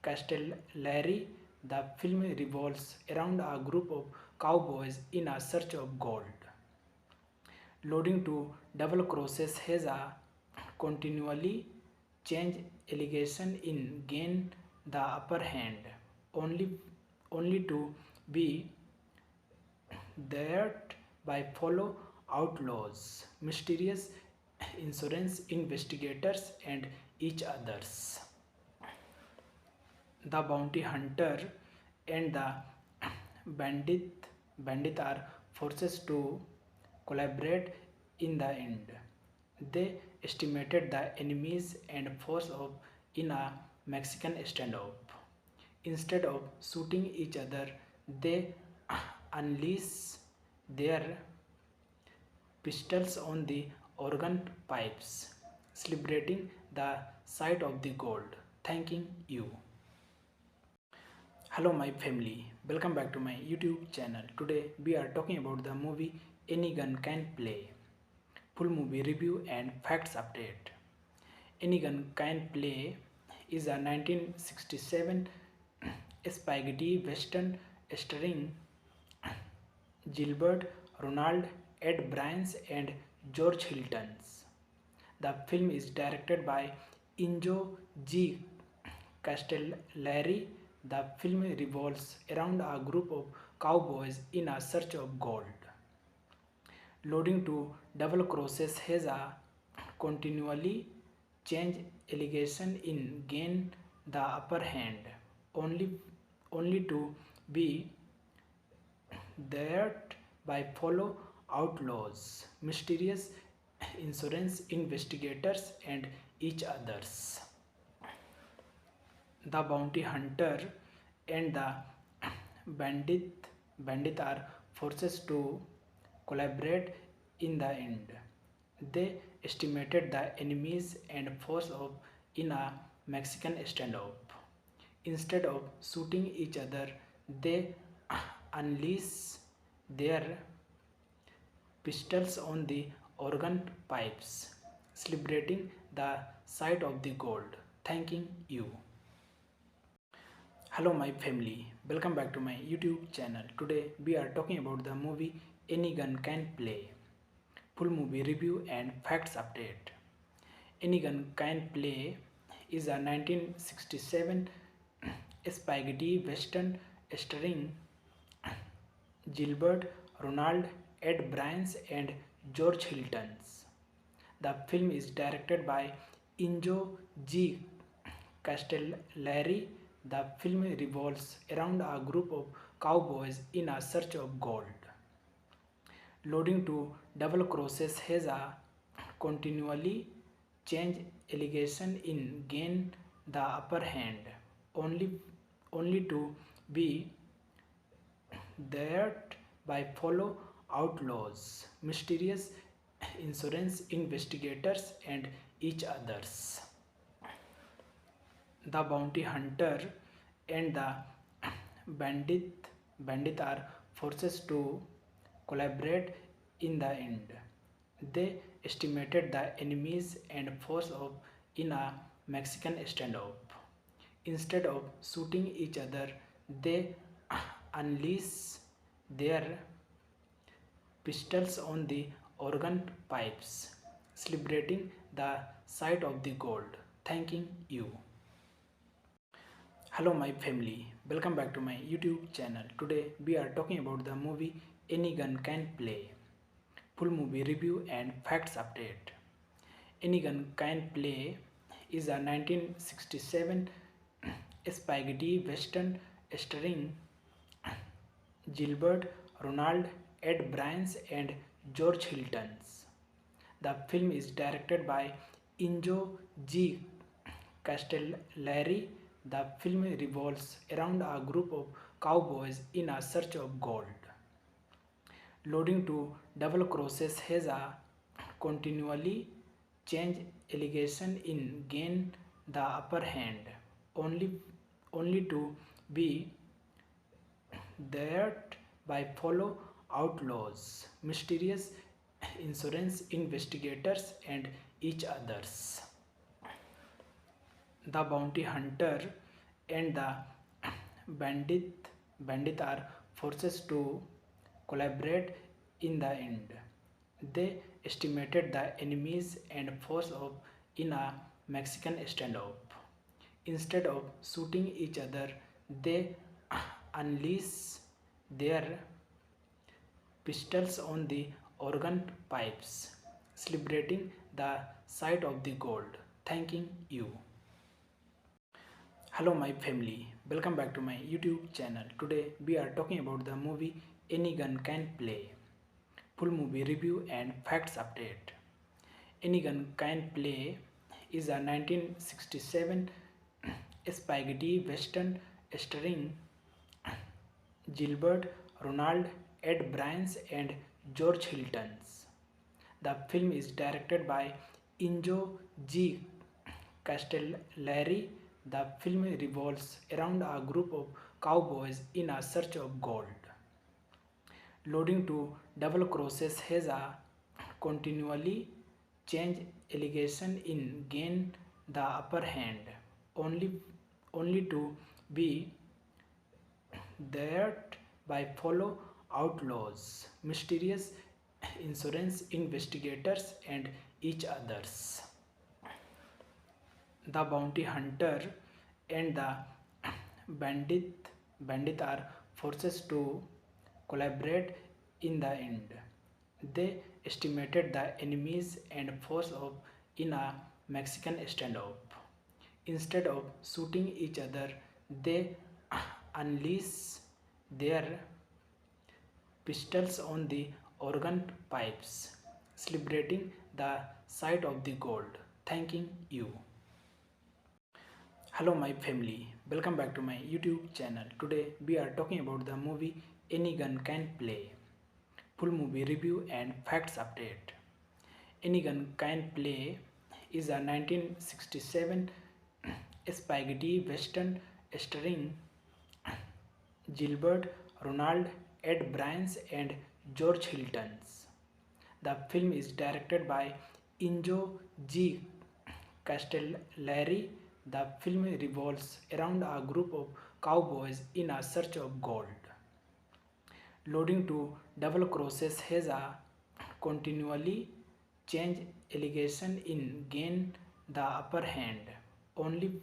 Castellari. The film revolves around a group of cowboys in a search of gold. Loading to double crosses has a continually change allegation in gain the upper hand, only only to be that by follow outlaws, mysterious insurance investigators, and each others. The bounty hunter and the bandit are forced to collaborate in the end. They estimated the enemies and force of in a Mexican standoff. Instead of shooting each other, they unleash their pistols on the organ pipes, celebrating the sight of the gold. Thanking you. Hello my family, welcome back to my YouTube channel. Today we are talking about the movie Any Gun Can Play. Full movie review and facts update. Any Gun Can Play is a 1967 spaghetti western starring Gilbert Ronald, Ed Bryans, and George Hiltons. The film is directed by Injo G. Castellari. The film revolves around a group of cowboys in a search of gold. Loading to double crosses has a continually change allegation in gain the upper hand, only to be that by follow outlaws, mysterious insurance investigators, and each others. The bounty hunter and the bandit are forced to collaborate in the end. They estimated the enemies and force of in a Mexican standoff. Instead of shooting each other, they unleash their pistols on the organ pipes, celebrating the sight of the gold. Thanking you. Hello my family, welcome back to my YouTube channel. Today we are talking about the movie Any Gun Can Play. Full movie review and facts update. Any Gun Can Play is a 1967 spaghetti western starring Gilbert Ronald, Ed Bryans, and George Hiltons. The film is directed by Injo G. Castellari. The film revolves around a group of cowboys in a search of gold. Loading to double crosses has a continually change allegation in gain the upper hand, only to be that by follow outlaws, mysterious insurance investigators, and each others. The bounty hunter and the bandit are forced to collaborate in the end. They estimated the enemies and force of in a Mexican standoff. Instead of shooting each other, they unleash their pistols on the organ pipes, celebrating the sight of the gold. Thanking you. Hello, my family. Welcome back to my YouTube channel. Today we are talking about the movie Any Gun Can Play. Full movie review and facts update. Any Gun Can Play is a 1967 spaghetti western starring Gilbert Ronald, Ed Bryans, and George Hiltons. The film is directed by Injo G. Castellari. The film revolves around a group of cowboys in a search of gold. Loading to double crosses has a continually change allegation in gain the upper hand, only only to be that by follow outlaws, mysterious insurance investigators, and each others. The bounty hunter and the bandit are forced to collaborate in the end. They estimated the enemies and force of in a Mexican standoff. Instead of shooting each other, they unleash their pistols on the organ pipes, celebrating the sight of the gold. Thanking you. Hello, my family. Welcome back to my YouTube channel. Today we are talking about the movie Any Gun Can Play. Full movie review and facts update. Any Gun Can Play is a 1967 spaghetti western starring Gilbert Ronald, Ed Bryans, and George Hiltons. The film is directed by Injo G. Castellari. The film revolves around a group of cowboys in a search of gold. Loading to double crosses has a continually change allegation in gain the upper hand, only to be that by follow outlaws, mysterious insurance investigators, and each others. The bounty hunter and the bandit are forced to collaborate in the end. They estimated the enemies and force of in a Mexican standoff. Instead of shooting each other, they unleash their pistols on the organ pipes, celebrating the sight of the gold. Thanking you. Hello, my family. Welcome back to my YouTube channel. Today we are talking about the movie Any Gun Can Play. Full movie review and facts update. Any Gun Can Play is a 1967 spaghetti western starring Gilbert Ronald, Ed Bryans, and George Hiltons. The film is directed by Injo G. Castellari. The film revolves around a group of cowboys in a search of gold. Loading to double crosses has a continually change allegation in gain the upper hand, only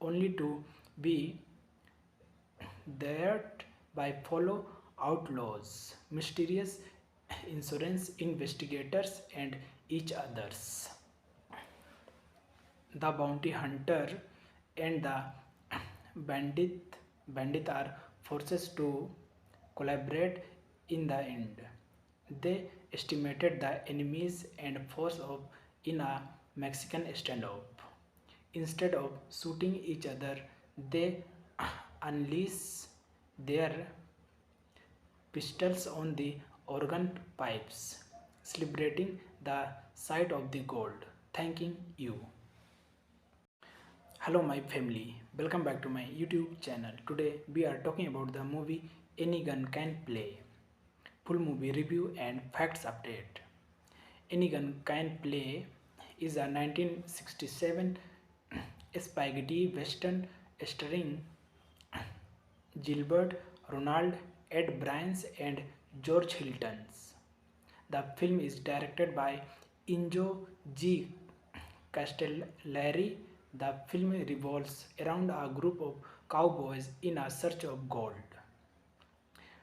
to be that by follow outlaws, mysterious insurance investigators, and each others. The bounty hunter and the bandit are forced to collaborate in the end. They estimated the enemies and force of in a Mexican standoff. Instead of shooting each other, they unleash their pistols on the organ pipes, celebrating the sight of the gold. Thanking you. Hello, my family. Welcome back to my YouTube channel. Today we are talking about the movie Any Gun Can Play. Full movie review and facts update. Any Gun Can Play is a 1967 spaghetti western starring Gilbert Ronald, Ed Bryans, and George Hiltons. The film is directed by Injo G. Castellari. The film revolves around a group of cowboys in a search of gold.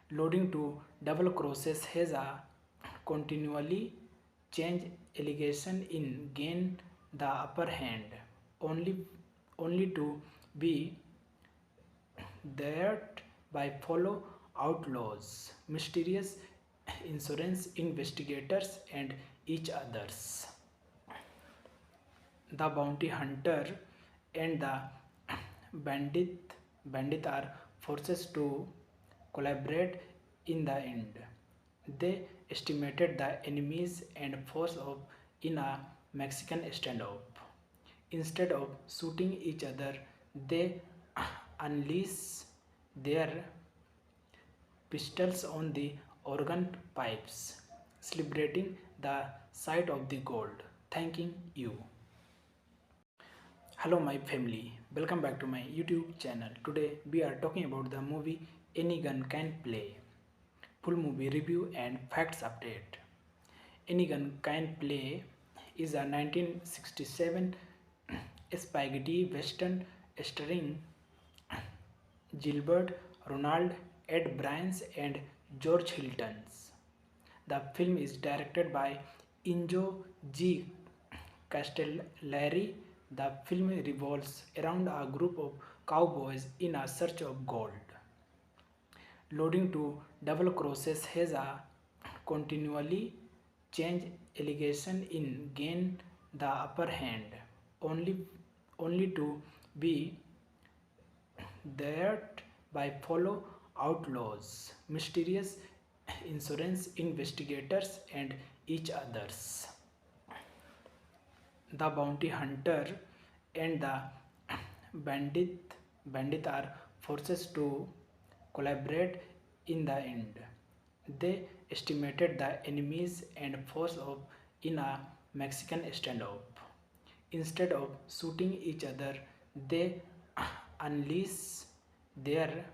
Loading to double crosses has a continually change allegation in gain the upper hand, only only to be that by follow outlaws, mysterious insurance investigators and each others. The bounty hunter and the bandit are forced to collaborate in the end. They estimated the enemies and force of in a Mexican standoff. Instead of shooting each other, they unleash their pistols on the organ pipes, celebrating the sight of the gold. Thanking you. Hello my family, welcome back to my YouTube channel. Today we are talking about the movie Any Gun Can Play. Full movie review and facts update. Any Gun Can Play is a 1967 spaghetti western starring Gilbert Ronald, Ed Bryans and George Hiltons. The film is directed by Injo G. Castellari. The film revolves around a group of cowboys in a search of gold. Loading to double crosses has a continually change allegation in gain the upper hand, only to be that by follow outlaws, mysterious insurance investigators and each others. The bounty hunter and the bandit are forced to collaborate in the end. They estimated the enemies and force of in a Mexican standoff. Instead of shooting each other, they unleash their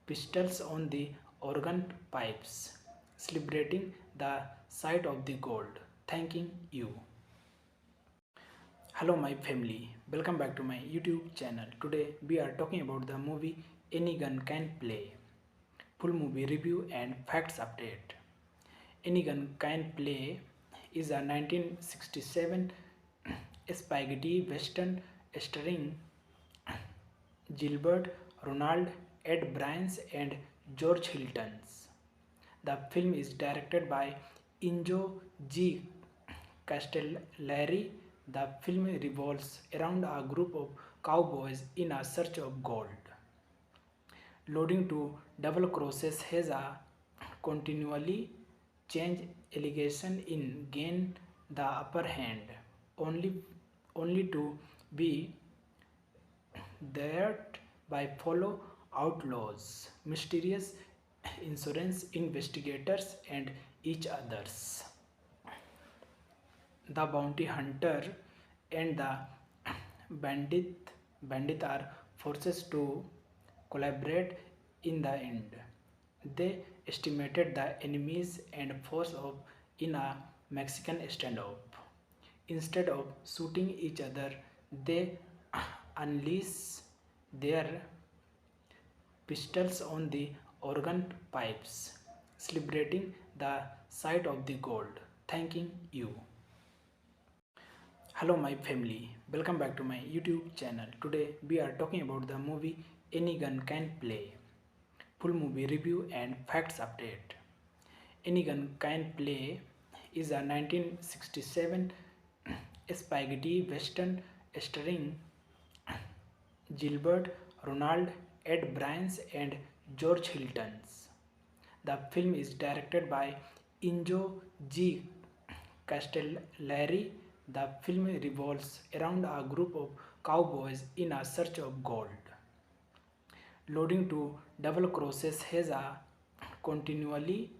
pistols on the organ pipes, celebrating the sight of the gold. Thanking you. Hello my family, welcome back to my YouTube channel. Today we are talking about the movie Any Gun Can Play. Full movie review and facts update. Any Gun Can Play is a 1967 spaghetti western starring Gilbert Ronald, Ed Bryans and George Hiltons. The film is directed by Injo G. Castellari. The film revolves around a group of cowboys in a search of gold. Loading to double crosses has a continually change allegation in gain the upper hand, only to be that by follow outlaws, mysterious insurance investigators and each others. The bounty hunter and the bandit are forced to collaborate in the end. They estimated the enemies and force of in a Mexican standoff. Instead of shooting each other, they unleash their pistols on the organ pipes, celebrating the sight of the gold. Thanking you. Hello my family, welcome back to my YouTube channel. Today we are talking about the movie Any Gun Can Play. Full movie review and facts update. Any Gun Can Play is a 1967 spaghetti western starring Gilbert Ronald, Ed Bryans and George Hiltons. The film is directed by Injo G. Castellari. The film revolves around a group of cowboys in a search of gold. Loading to double crosses has a continually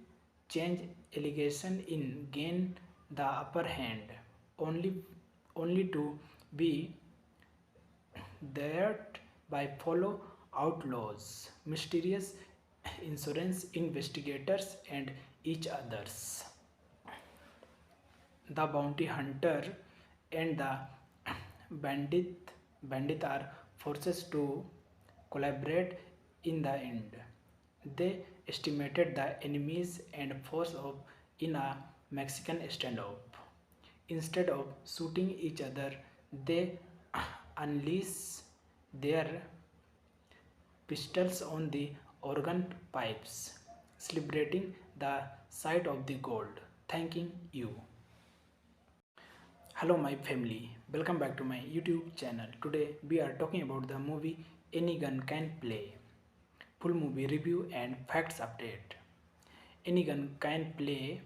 change allegation in gain the upper hand, only to be that by follow outlaws, mysterious insurance investigators and each others. The bounty hunter and the bandit are forced to collaborate in the end. They estimated the enemies and force of in a Mexican standoff. Instead of shooting each other, they unleash their pistols on the organ pipes, celebrating the sight of the gold. Thanking you. Hello, my family. Welcome back to my YouTube channel. Today we are talking about the movie Any Gun Can Play. Full movie review and facts update. Any Gun Can Play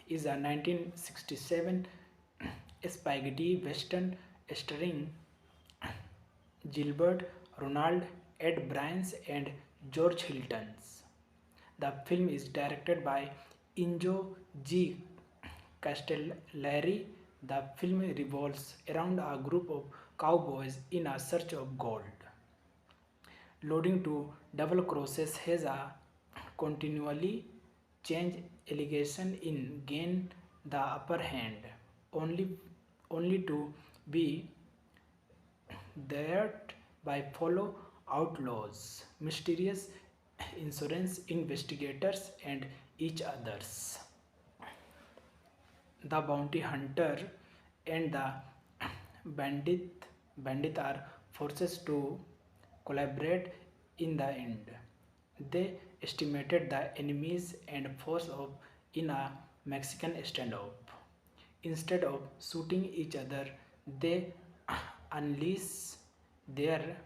is a 1967 spaghetti western starring Gilbert Ronald, Ed Bryans, and George Hiltons. The film is directed by Injo G. Castellari. The film revolves around a group of cowboys in a search of gold. Loading to double crosses has a continually change allegation in gain the upper hand, only only to be that by follow outlaws, mysterious insurance investigators, and each others. The bounty hunter and the bandit are forced to collaborate in the end. They estimated the enemies and force of in a Mexican standoff. Instead of shooting each other, they unleash their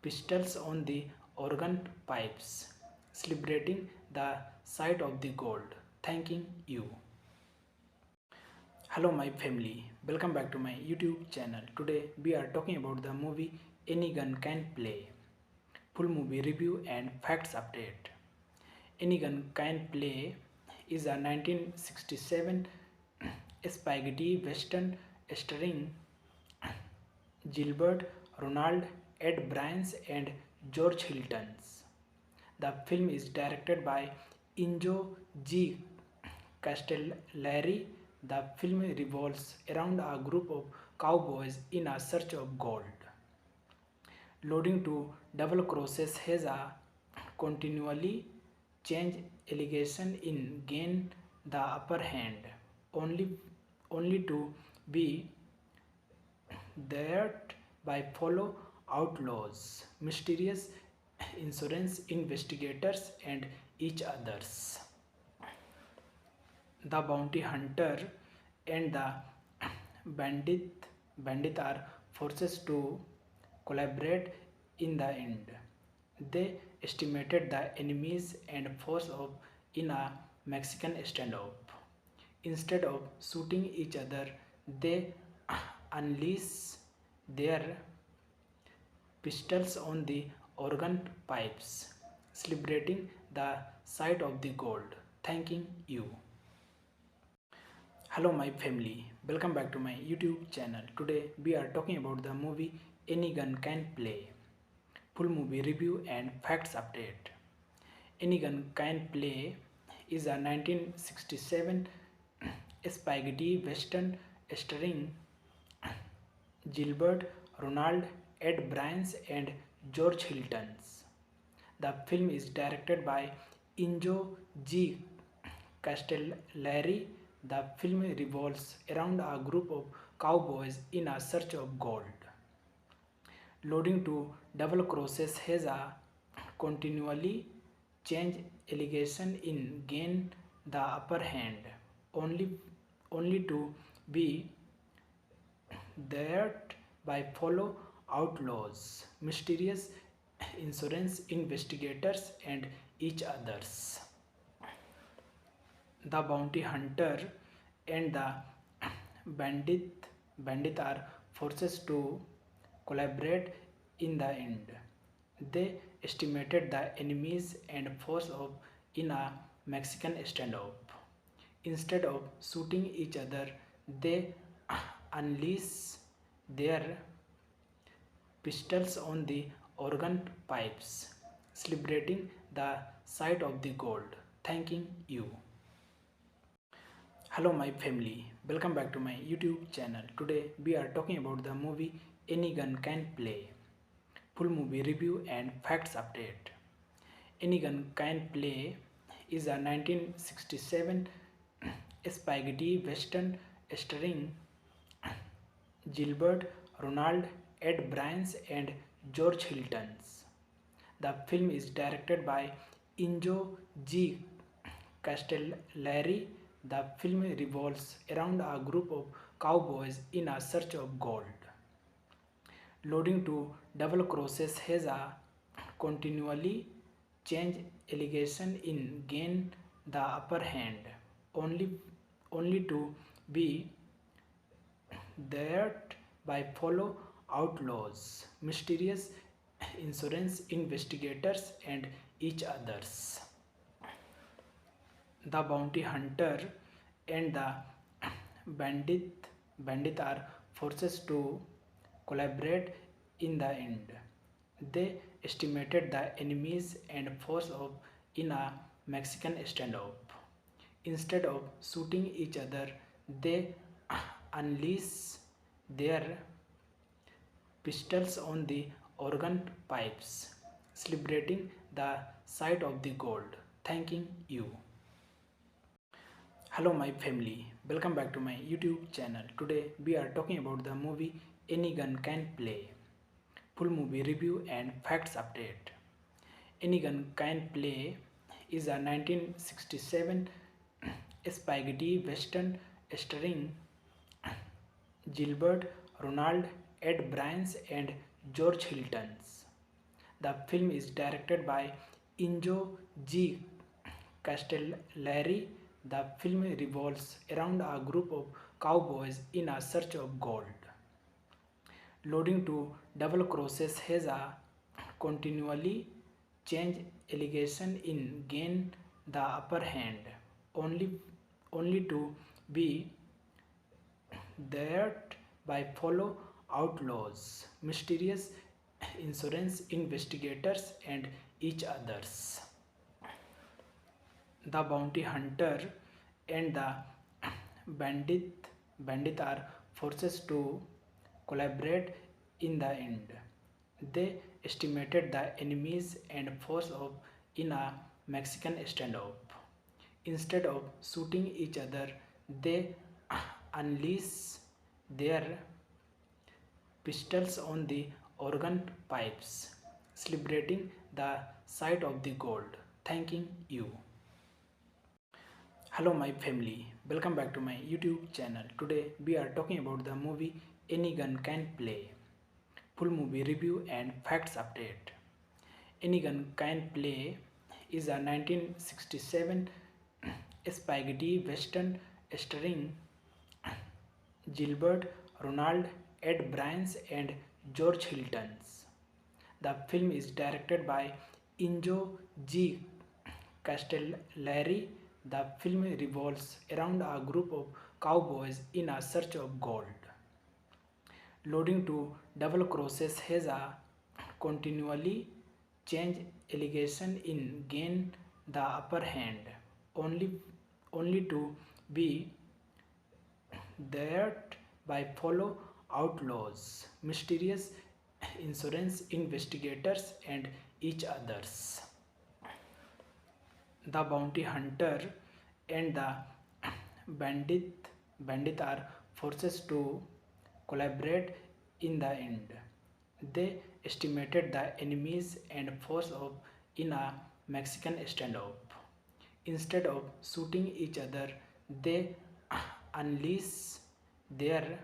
pistols on the organ pipes, celebrating the sight of the gold. Thanking you. Hello, my family. Welcome back to my YouTube channel. Today we are talking about the movie Any Gun Can Play. Full movie review and facts update. Any Gun Can Play is a 1967 spaghetti western starring Gilbert Ronald, Ed Bryans, and George Hiltons. The film is directed by Injo G. Castellari. The film revolves around a group of cowboys in a search of gold. Loading to double crosses has a continually change allegation in gain the upper hand, only to be that by follow outlaws, mysterious insurance investigators, and each others. The bounty hunter and the bandit are forced to collaborate in the end. They estimated the enemies and force of in a Mexican standoff. Instead of shooting each other, they unleash their pistols on the organ pipes, celebrating the sight of the gold. Thanking you. Hello, my family. Welcome back to my YouTube channel. Today we are talking about the movie Any Gun Can Play. Full movie review and facts update. Any Gun Can Play is a 1967 spaghetti western starring Gilbert Ronald, Ed Bryans, and George Hiltons. The film is directed by Injo G. Castellari. The film revolves around a group of cowboys in a search of gold. Loading to double crosses has a continually change allegation in gain the upper hand, only to be that by follow outlaws, mysterious insurance investigators, and each others. The bounty hunter and the bandit are forced to collaborate in the end. They estimated the enemies and force of in a Mexican standoff. Instead of shooting each other, they unleash their pistols on the organ pipes, celebrating the sight of the gold. Thanking you. Hello, my family. Welcome back to my YouTube channel. Today we are talking about the movie Any Gun Can Play. Full movie review and facts update. Any Gun Can Play is a 1967 spaghetti western starring Gilbert Ronald, Ed Bryans and George Hiltons. The film is directed by Injo G. Castellari. The film revolves around a group of cowboys in a search of gold. Loading to double crosses has a continually change allegation in gain the upper hand, only only to be that by follow outlaws, mysterious insurance investigators and each others. The bounty hunter and the bandit are forced to collaborate in the end. They estimated the enemies and force of in a Mexican standoff. Instead of shooting each other, they unleash their pistols on the organ pipes, celebrating the sight of the gold. Thanking you. Hello my family, welcome back to my YouTube channel. Today we are talking about the movie Any Gun Can Play. Full movie review and facts update. Any Gun Can Play is a 1967 spaghetti western starring Gilbert Ronald, Ed Bryans and George Hiltons. The film is directed by Injo G. Castellari. The film revolves around a group of cowboys in a search of gold. Loading to double crosses has a continually change allegation in gain the upper hand, only to be that by follow outlaws, mysterious insurance investigators and each others. The bounty hunter and the bandit are forced to collaborate in the end. They estimated the enemies and force of in a Mexican standoff. Instead of shooting each other, they unleash their pistols on the organ pipes, celebrating the sight of the gold. Thanking you. Hello my family, welcome back to my YouTube channel. Today we are talking about the movie Any Gun Can Play. Full movie review and facts update. Any Gun Can Play is a 1967 spaghetti western starring Gilbert Ronald, Ed Bryans and George Hiltons. The film is directed by Injo G. Castellari. The film revolves around a group of cowboys in a search of gold. Loading to double crosses has a continually change allegation in gain the upper hand, only to be that by follow outlaws, mysterious insurance investigators and each others. The bounty hunter and the bandit are forced to collaborate in the end. They estimated the enemies and force of in a Mexican standoff. Instead of shooting each other, they unleash their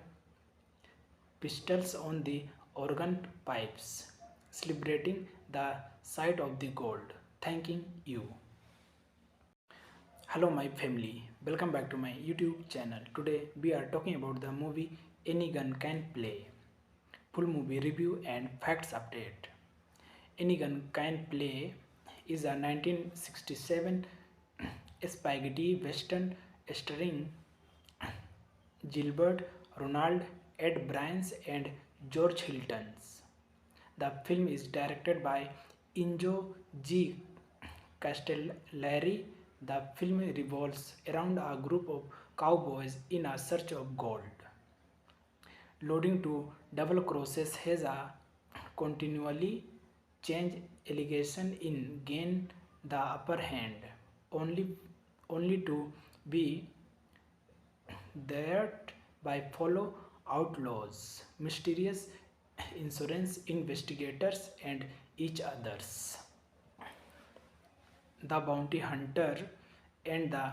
pistols on the organ pipes, celebrating the sight of the gold. Thanking you. Hello my family, welcome back to my YouTube channel. Today we are talking about the movie Any Gun Can Play. Full movie review and facts update. Any Gun Can Play is a 1967 spaghetti western starring Gilbert Ronald, Ed Bryans and George Hiltons. The film is directed by Injo G. Castellari. The film revolves around a group of cowboys in a search of gold. Loading to double crosses has a continually change allegation in gain the upper hand, only only to be that by follow outlaws, mysterious insurance investigators and each others. The bounty hunter and the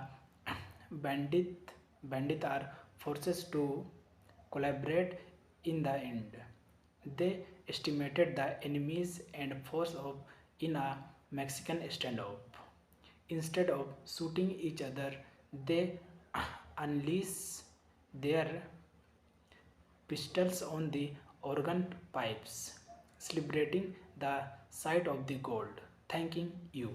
bandit are forced to collaborate in the end. They estimated the enemies and force of in a Mexican standoff. Instead of shooting each other, they unleash their pistols on the organ pipes, celebrating the sight of the gold. Thanking you.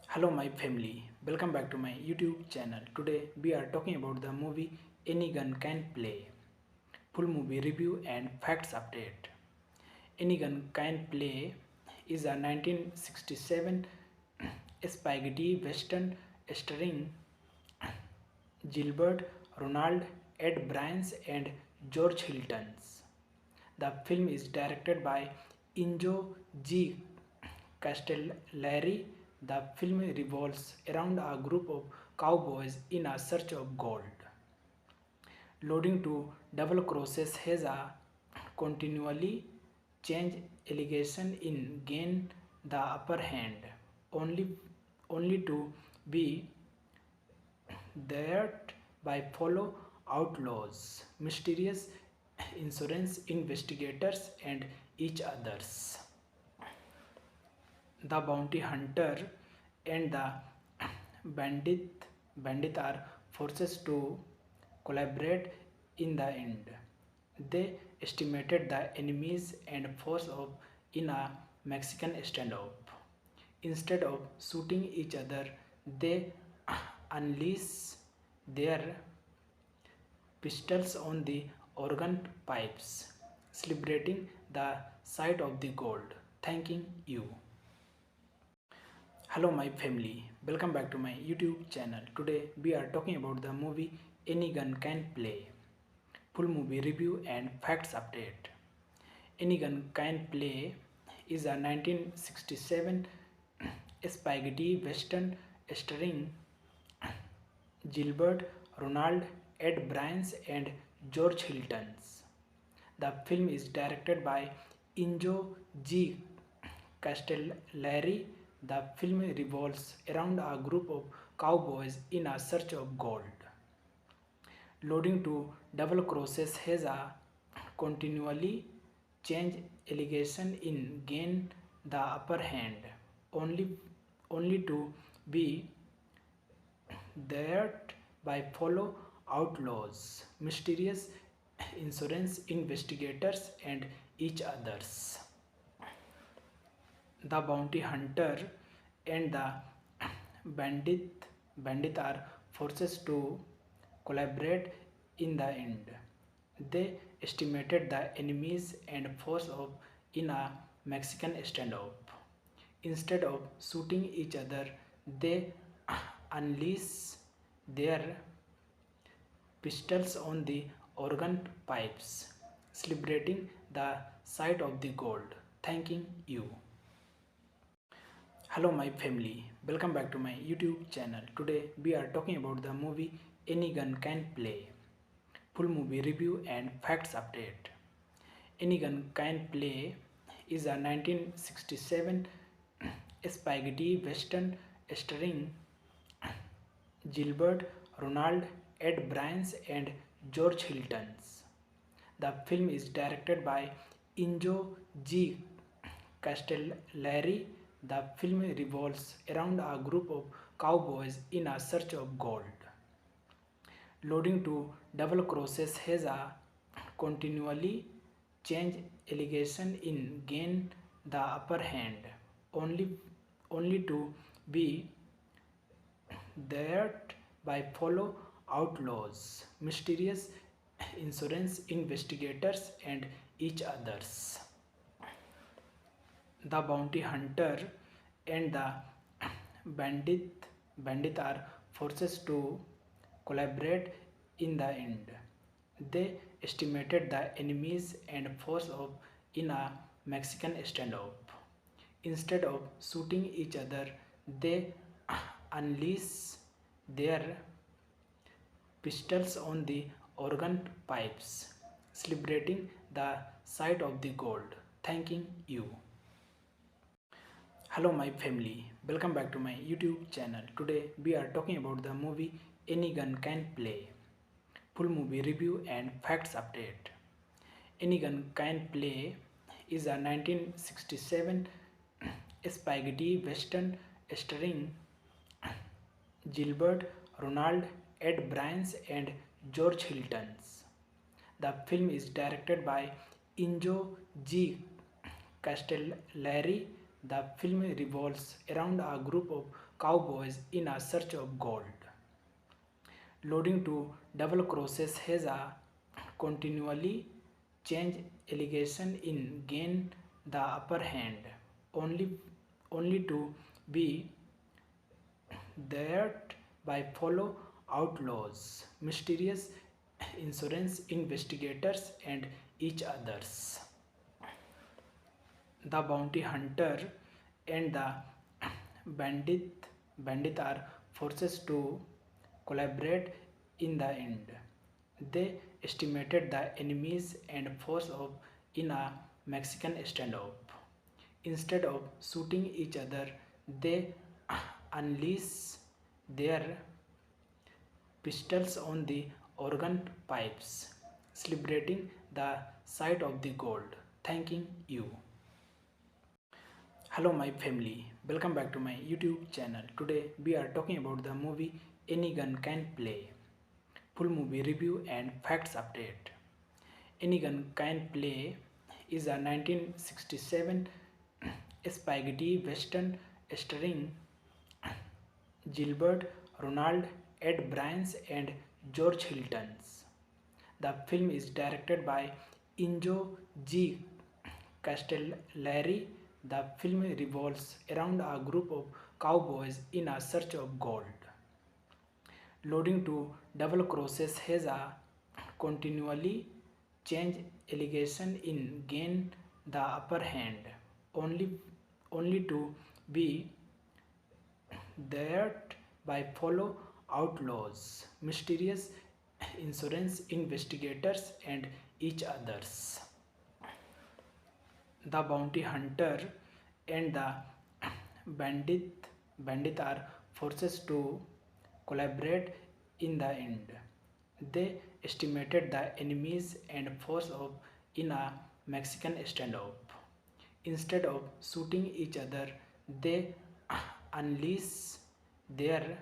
Hello my family, welcome back to my YouTube channel. Today we are talking about the movie Any Gun Can Play. Full movie review and facts update. Any Gun Can Play is a 1967 spaghetti western starring Gilbert Ronald, Ed Bryans and George Hiltons. The film is directed by Injo G. Castellari. The film revolves around a group of cowboys in a search of gold. Loading to double crosses has a continually change allegation in gain the upper hand, only to be that by follow outlaws, mysterious insurance investigators and each others. The bounty hunter and the bandit are forced to collaborate in the end. They estimated the enemies and force of in a Mexican standoff. Instead of shooting each other, they unleash their pistols on the organ pipes, celebrating the sight of the gold. Thanking you. Hello my family, welcome back to my YouTube channel. Today we are talking about the movie Any Gun Can Play. Full movie review and facts update. Any Gun Can Play is a 1967 spaghetti western starring Gilbert Ronald, Ed Bryans and George Hiltons. The film is directed by Injo G. Castellari. The film revolves around a group of cowboys in a search of gold. Loading to double crosses has a continually change allegation in gain the upper hand, only to be that by follow outlaws, mysterious insurance investigators and each others. The bounty hunter and the bandit are forced to collaborate in the end. They estimated the enemies and force of in a Mexican standoff. Instead of shooting each other, they unleash their pistols on the organ pipes, celebrating the sight of the gold. Thanking you. Hello my family, welcome back to my YouTube channel. Today we are talking about the movie Any Gun Can Play. Full movie review and facts update. Any Gun Can Play is a 1967 spaghetti western starring Gilbert Ronald, Ed Bryans and George Hiltons. The film is directed by Injo G. Castellari. The film revolves around a group of cowboys in a search of gold. Loading to double crosses has a continually change allegation in gain the upper hand, only to be that by follow outlaws, mysterious insurance investigators and each others. The bounty hunter and the bandit are forced to collaborate in the end. They estimated the enemies and force of in a Mexican standoff. Instead of shooting each other, they unleash their pistols on the organ pipes, celebrating the sight of the gold. Thanking you. Hello, my family. Welcome back to my YouTube channel. Today we are talking about the movie Any Gun Can Play. Full movie review and facts update. Any Gun Can Play is a 1967 spaghetti western starring Gilbert Ronald, Ed Bryans, and George Hiltons. The film is directed by Injo G. Castellari. The film revolves around a group of cowboys in a search of gold. Loading to double crosses has a continually change allegation in gain the upper hand, only only to be that by follow outlaws, mysterious insurance investigators, and each others. The bounty hunter and the bandit bandit are forced to collaborate in the end. They estimated the enemies and force of in a Mexican standoff. Instead of shooting each other, they unleash their pistols on the organ pipes, celebrating the sight of the gold. Thanking you. Hello, my family. Welcome back to my YouTube channel. Today we are talking about the movie Any Gun Can Play. Full movie review and facts update. Any Gun Can Play is a 1967 spaghetti western starring Gilbert Ronald, Ed Bryans, and George Hiltons. The film is directed by Injo G. Castellari. The film revolves around a group of cowboys in a search of gold. Loading to double crosses has a continually change allegation in gain the upper hand, only to be that by follow outlaws, mysterious insurance investigators, and each others. The bounty hunter and the bandit are forced to collaborate in the end. They estimated the enemies and force of in a Mexican standoff. Instead of shooting each other, they unleash their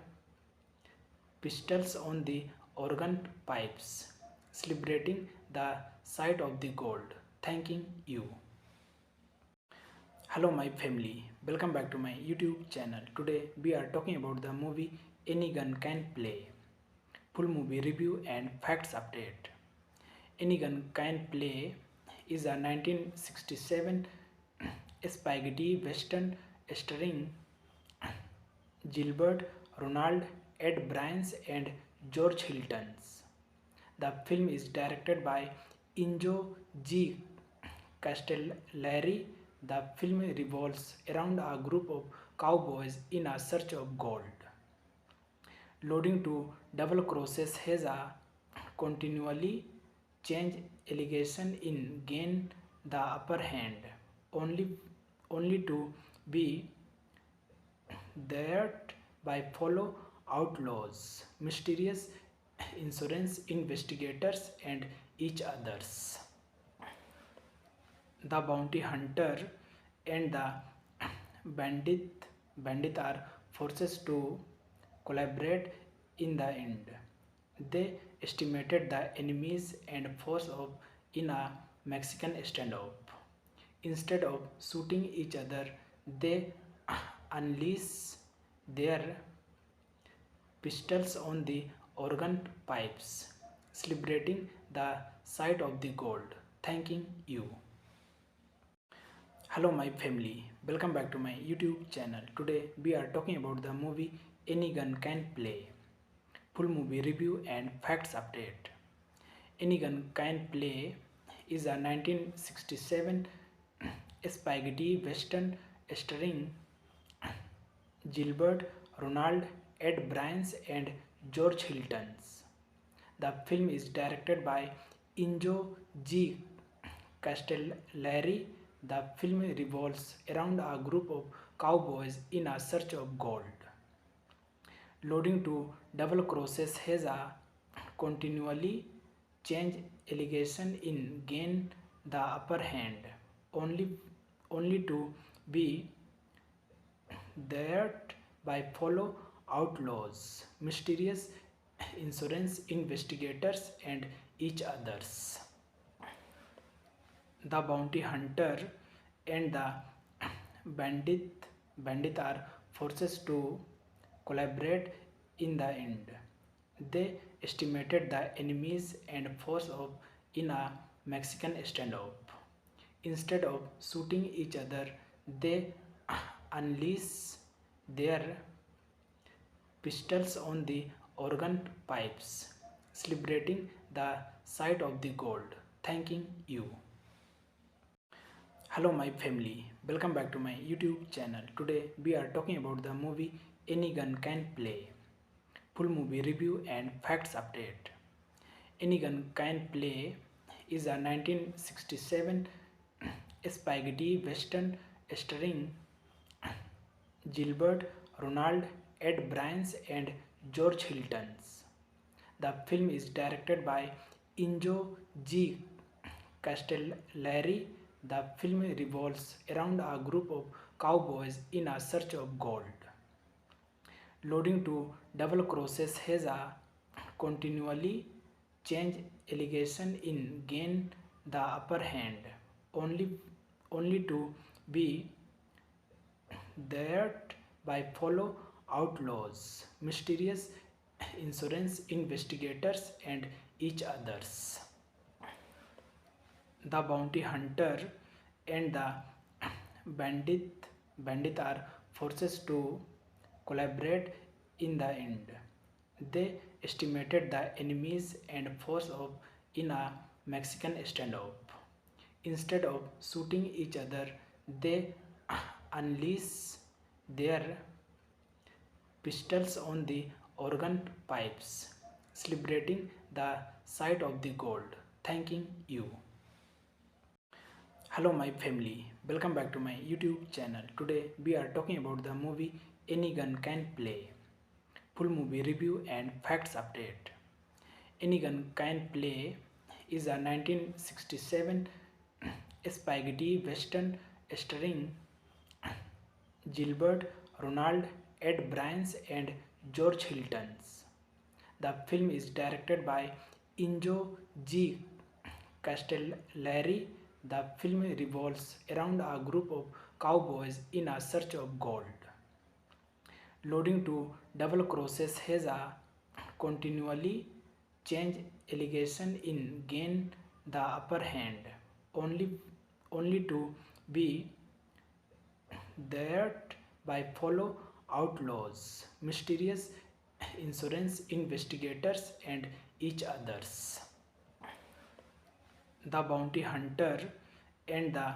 pistols on the organ pipes, celebrating the sight of the gold. Thanking you. Hello, my family. Welcome back to my YouTube channel. Today we are talking about the movie Any Gun Can Play. Full movie review and facts update. Any Gun Can Play is a 1967 spaghetti western starring Gilbert Ronald, Ed Bryans, and George Hiltons. The film is directed by Injo G. Castellari. The film revolves around a group of cowboys in a search of gold. Loading to double crosses has a continually change allegation in gain the upper hand, only to be that by follow outlaws, mysterious insurance investigators, and each others. The bounty hunter and the bandit are forced to collaborate in the end. They estimated the enemies and force of in a Mexican standoff. Instead of shooting each other, they unleash their pistols on the organ pipes, celebrating the sight of the gold. Thanking you. Hello, my family. Welcome back to my YouTube channel. Today we are talking about the movie Any Gun Can Play. full movie review and facts update. Any Gun Can Play is a 1967 spaghetti western starring Gilbert Ronald, Ed Bryans, and George Hiltons. The film is directed by Injo G. Castellari. The film revolves around a group of cowboys in a search of gold. Loading to double crosses has a continually change allegation in gain the upper hand, only only to be that by follow outlaws, mysterious insurance investigators, and each others. The bounty hunter and the bandit are forced to collaborate in the end. They estimated the enemies and force of in a Mexican standoff. Instead of shooting each other, they unleash their pistols on the organ pipes, celebrating the sight of the gold. Thanking you. Hello my family, welcome back to my YouTube channel. Today we are talking about the movie Any Gun Can Play. Full movie review and facts update. Any Gun Can Play is a 1967 spaghetti western starring Gilbert Ronald, Ed Bryans, and George Hiltons. The film is directed by Injo G. Castellari. The film revolves around a group of cowboys in a search of gold. Loading to double crosses has a continually change allegation in gain the upper hand, only to be that by follow outlaws, mysterious insurance investigators, and each others. The bounty hunter and the bandit are forced to collaborate in the end. They estimated the enemies and force of in a Mexican standoff. Instead of shooting each other, they unleash their pistols on the organ pipes, celebrating the sight of the gold. Thanking you. Hello my family, welcome back to my YouTube channel. Today we are talking about the movie Any Gun Can Play. Full movie review and facts update. Any Gun Can Play is a 1967 spaghetti western starring Gilbert Ronald, Ed Bryans, and George Hiltons. The film is directed by Injo G. Castellari. The film revolves around a group of cowboys in a search of gold. Loading to double crosses has a continually change allegation in gain the upper hand, only to be that by follow outlaws, mysterious insurance investigators, and each others. The bounty hunter and the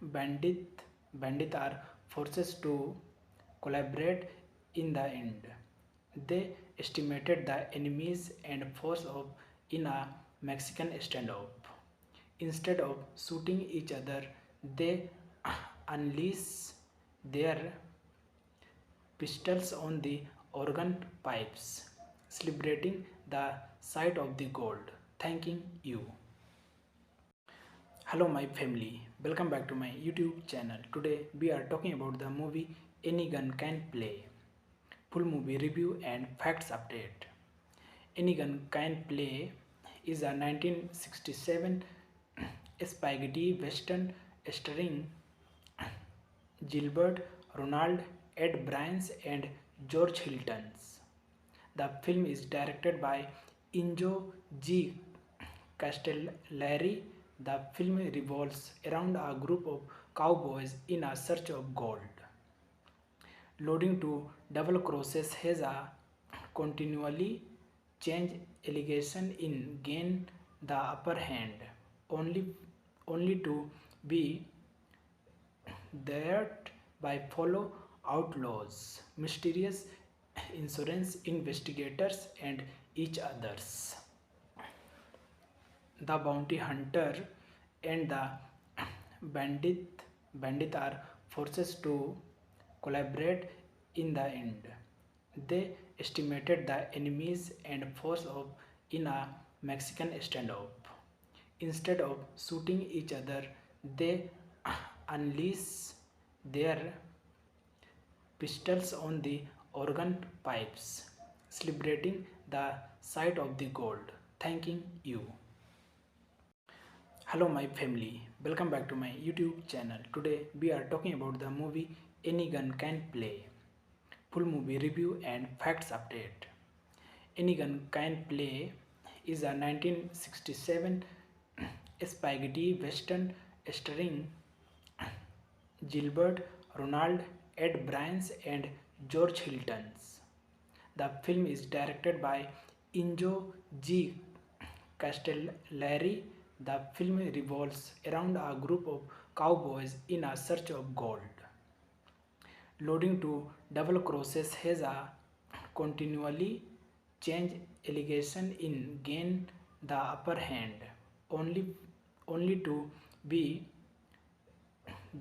bandit are forced to collaborate in the end. They estimated the enemies and force of in a Mexican standoff. Instead of shooting each other, they unleash their pistols on the organ pipes, celebrating the sight of the gold. Thanking you. Continually change allegation in gain the upper hand, only to be that by follow outlaws, mysterious insurance investigators, and each others. The bounty hunter and the bandit are forced to collaborate in the end. They estimated the enemies and force of in a Mexican standoff. Instead of shooting each other, they unleash their pistols on the organ pipes, celebrating the sight of the gold. Thanking you. Hello my family, welcome back to my YouTube channel. Today we are talking about the movie Any Gun Can Play. Full movie review and facts update. Any Gun Can Play is a 1967 spaghetti western starring Gilbert Ronald, Ed Bryans, and George Hiltons. The film is directed by Injo G. Castellari. The film revolves around a group of cowboys in a search of gold. Loading to double crosses has a continually change allegation in gain the upper hand, only only to be that by follow outlaws, mysterious insurance investigators, and each others. The bounty hunter and the bandit are forced to collaborate in the end. They estimated the enemies and force of in a Mexican standoff. Instead of shooting each other, they unleash their pistols on the organ pipes, celebrating the sight of the gold. Thanking you. Hello my family, welcome back to my YouTube channel. Today we are talking about the movie Any Gun Can Play. Full movie review and facts update. Any Gun Can Play is a 1967 spaghetti western starring Gilbert Ronald, Ed Bryans, and George Hiltons. The film is directed by Injo G. Castellari. The film revolves around a group of cowboys in a search of gold. Loading to double crosses has a continually change allegation in gain the upper hand, only only to be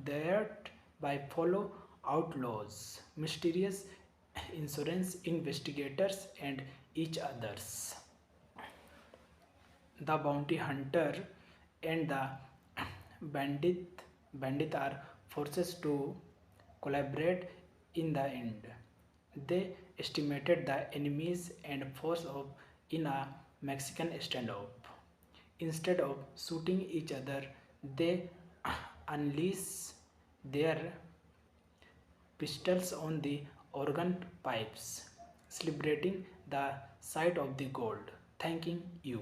that by follow outlaws, mysterious insurance investigators, and each others. The bounty hunter and the bandit are forced to collaborate in the end. They estimated the enemies and force of in a Mexican standoff. Instead of shooting each other, they unleash their pistols on the organ pipes, celebrating the sight of the gold. Thanking you.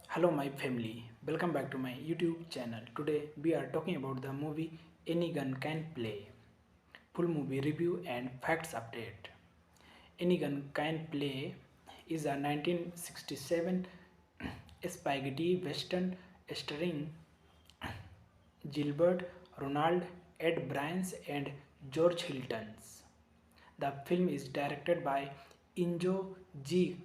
Hello my family, welcome back to my YouTube channel. Today we are talking about the movie Any Gun Can Play. Full movie review and facts update. Any Gun Can Play is a 1967 spaghetti western starring Gilbert Ronald, Ed Bryans, and George Hiltons. The film is directed by Injo G.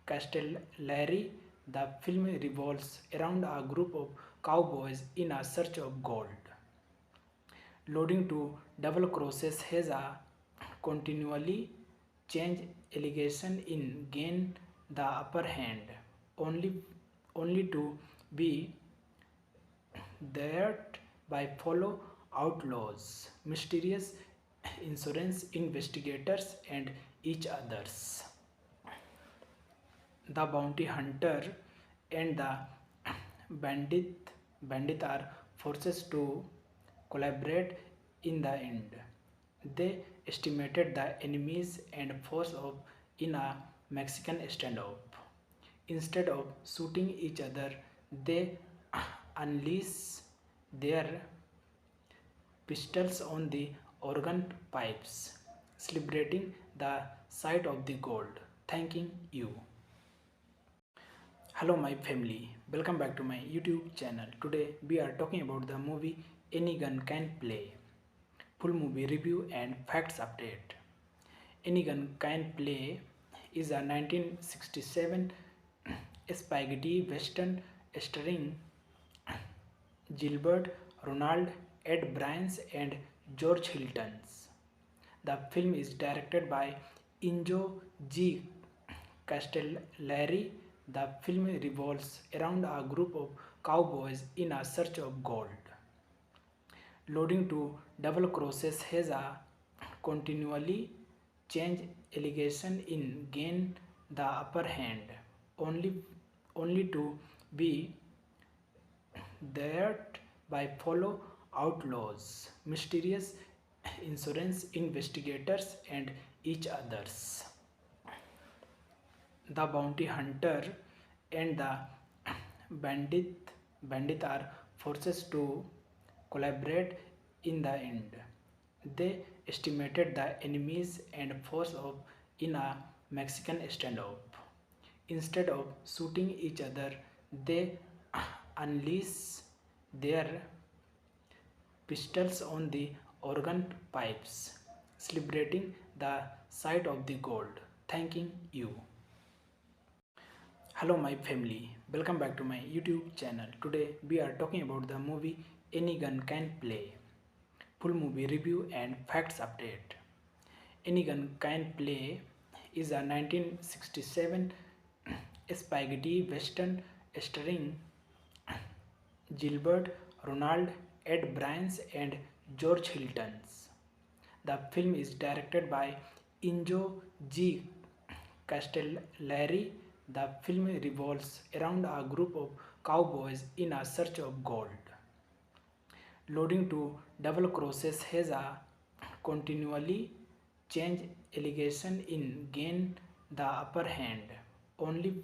Castellari. The film revolves around a group of cowboys in a search of gold. Loading to double crosses has a continually change allegation in gain the upper hand, only to be that by follow outlaws, mysterious insurance investigators, and each others. The bounty hunter and the bandit are forced to collaborate in the end. They estimated the enemies and force of in a Mexican standoff. Instead of shooting each other, they unleash their pistols on the organ pipes, celebrating the sight of the gold. Thanking you. Hello my family, welcome back to my YouTube channel. Today we are talking about the movie Any Gun Can Play. Full movie review and facts update. Any Gun Can Play is a 1967 spaghetti western starring Gilbert Ronald, Ed Bryans, and George Hiltons. The film is directed by Injo G. Castellari. The film revolves around a group of cowboys in a search of gold. Loading to double crosses has a continually change allegation in gain the upper hand, only to be that by follow outlaws, mysterious insurance investigators, and each others. The bounty hunter and the bandit are forced to collaborate in the end. They estimated the enemies and force of in a Mexican standoff. Instead of shooting each other, they unleash their pistols on the organ pipes, celebrating the sight of the gold. Thanking you. Hello, my family. Welcome back to my YouTube channel. Today we are talking about the movie Any Gun Can Play. Full movie review and facts update. Any Gun Can Play is a 1967 spaghetti western starring Gilbert Ronald, Ed Bryans, and George Hiltons. The film is directed by Injo G. Castellari. The film revolves around a group of cowboys in a search of gold. Loading to double crosses has a continually change allegation in gain the upper hand, only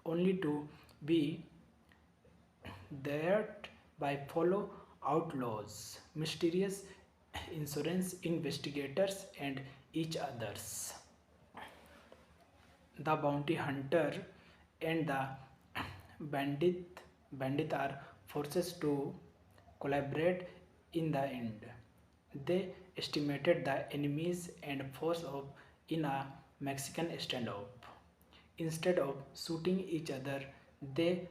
only to be that by follow outlaws, mysterious insurance investigators, and each others. The bounty hunter and the bandit are forced to collaborate in the end. They estimated the enemies and force of in a Mexican standoff. Instead of shooting each other, they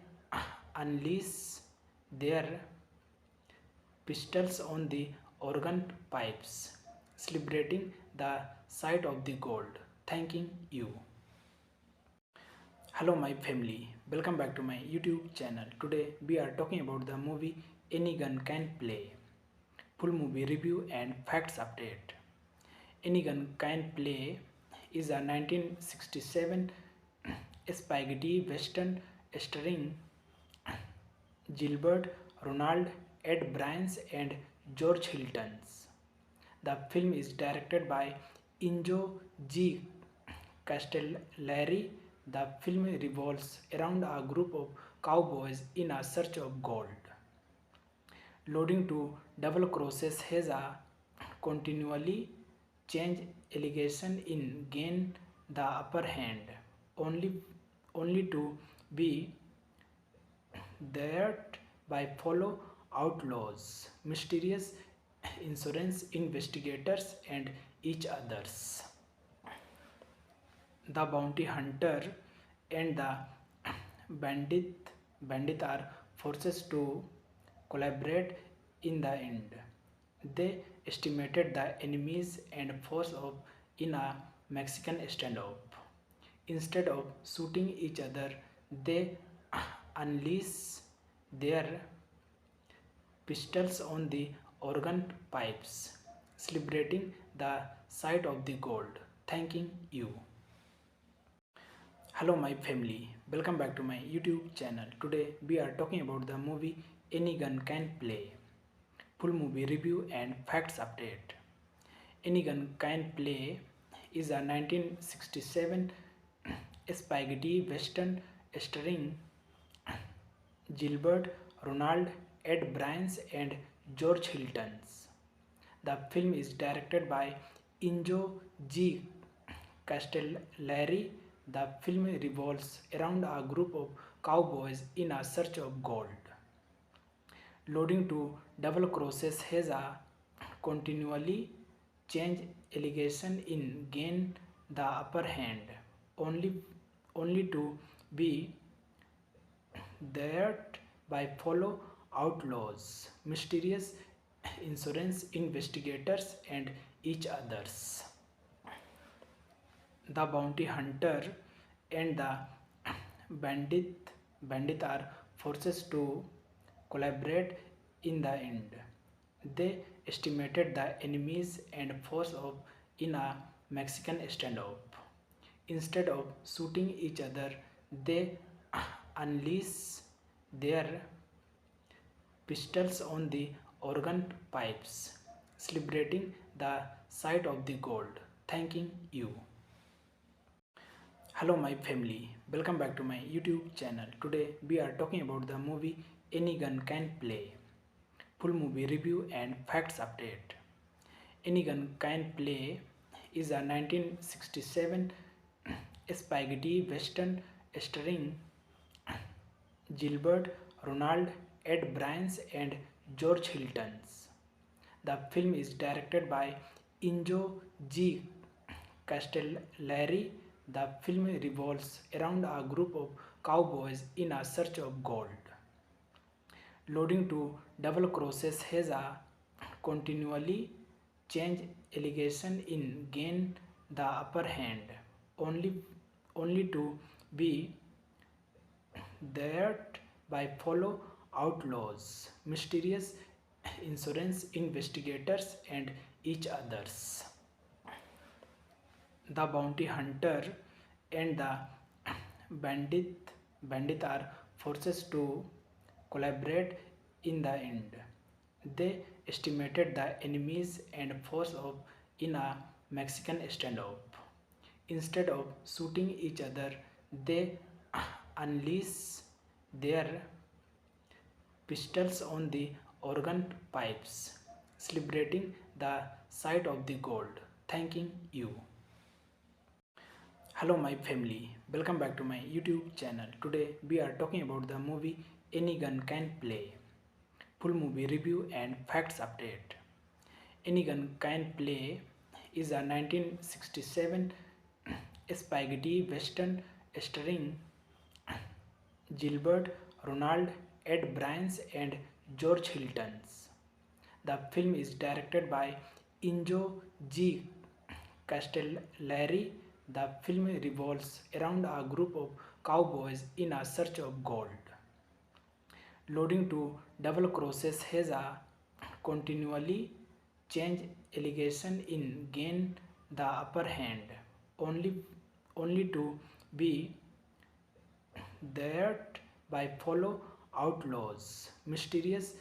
unleash their pistols on the organ pipes, celebrating the sight of the gold. Thanking you. Hello, my family. Welcome back to my YouTube channel. Today we are talking about the movie Any Gun Can Play. Full movie review and facts update. Any Gun Can Play is a 1967 spaghetti western starring Gilbert Ronald, Ed Bryans, and George Hiltons. The film is directed by Injo G. Castellari. The film revolves around a group of cowboys in a search of gold. Loading to double crosses has a continually change allegation in gain the upper hand, only to be that by follow outlaws, mysterious insurance investigators, and each others. The bounty hunter and the bandit are forced to collaborate in the end. They estimated the enemies and force of in a Mexican standoff. Instead of shooting each other, they unleash their pistols on the organ pipes, celebrating the sight of the gold. Thanking you. Hello, my family. Welcome back to my YouTube channel. Today we are talking about the movie Any Gun Can Play. Full movie review and facts update. Any Gun Can Play is a 1967 spaghetti western starring Gilbert Ronald, Ed Bryans, and George Hiltons. The film is directed by Injo G. Castellari. The film revolves around a group of cowboys in a search of gold. Loading to double crosses has a continually change allegation in gain the upper hand, only to be that by follow outlaws, mysterious insurance investigators, and each others. The bounty hunter and the bandit are forced to collaborate in the end. They estimated the enemies and force of in a Mexican standoff. Instead of shooting each other, they unleash their pistols on the organ pipes, celebrating the sight of the gold. Thanking you. Hello, my family. Welcome back to my YouTube channel. Today we are talking about the movie Any Gun Can Play. Full movie review and facts update. Any Gun Can Play is a 1967 spaghetti western starring Gilbert Ronald, Ed Bryans, and George Hiltons. The film is directed by Injo G. Castellari. The film revolves around a group of cowboys in a search of gold. Loading to double crosses has a continually change allegation in gain the upper hand, only only to be that by follow outlaws, mysterious insurance investigators, and each others. The bounty hunter and the bandit are forced to collaborate in the end. They estimated the enemies and force of in a Mexican standoff. Instead of shooting each other, they unleash their pistols on the organ pipes, celebrating the sight of the gold. Thanking you. Hello, my family. Welcome back to my YouTube channel. Today we are talking about the movie Any Gun Can Play. Full movie review and facts update. Any Gun Can Play is a 1967 spaghetti western starring Gilbert Ronald, Ed Bryans, and George Hiltons. The film is directed by Injo G. Castellari. The film revolves around a group of cowboys in a search of gold. Loading to double crosses has a continually change allegation in gain the upper hand, only to be that by follow outlaws, mysterious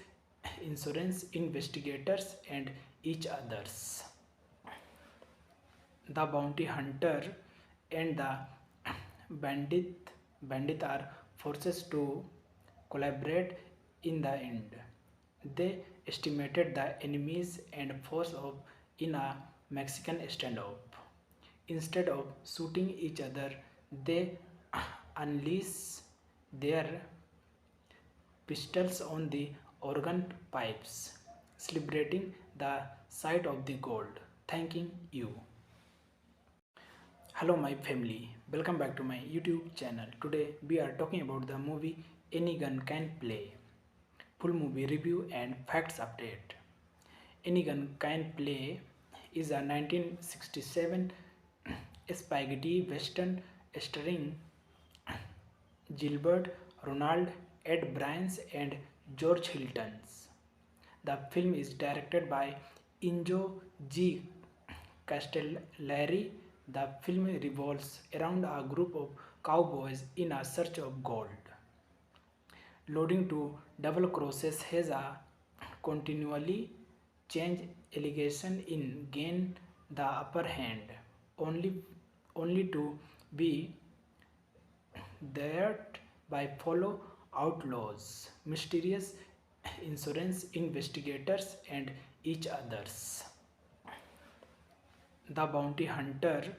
insurance investigators, and each others. The bounty hunter and the bandit are forced to collaborate in the end. They estimated the enemies and force of in a Mexican standoff. Instead of shooting each other, they unleash their pistols on the organ pipes, celebrating the sight of the gold. Thanking you. Hello, my family. Welcome back to my YouTube channel. Today we are talking about the movie Any Gun Can Play. Full movie review and facts update. Any Gun Can Play is a 1967 spaghetti western starring Gilbert Ronald, Ed Bryans, and George Hiltons. The film is directed by Injo G. Castellari. The film revolves around a group of cowboys in a search of gold. Loading to double crosses has a continually change allegation in gain the upper hand, only to be that by follow outlaws, mysterious insurance investigators, and each others. The bounty hunter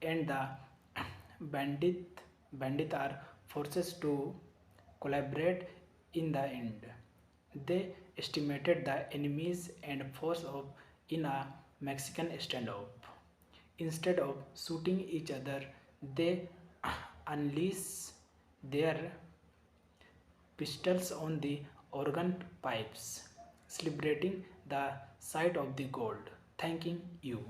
and the bandit are forced to collaborate in the end. They estimated the enemies and force of in a Mexican standoff. Instead of shooting each other, they unleash their pistols on the organ pipes, celebrating the sight of the gold. Thanking you.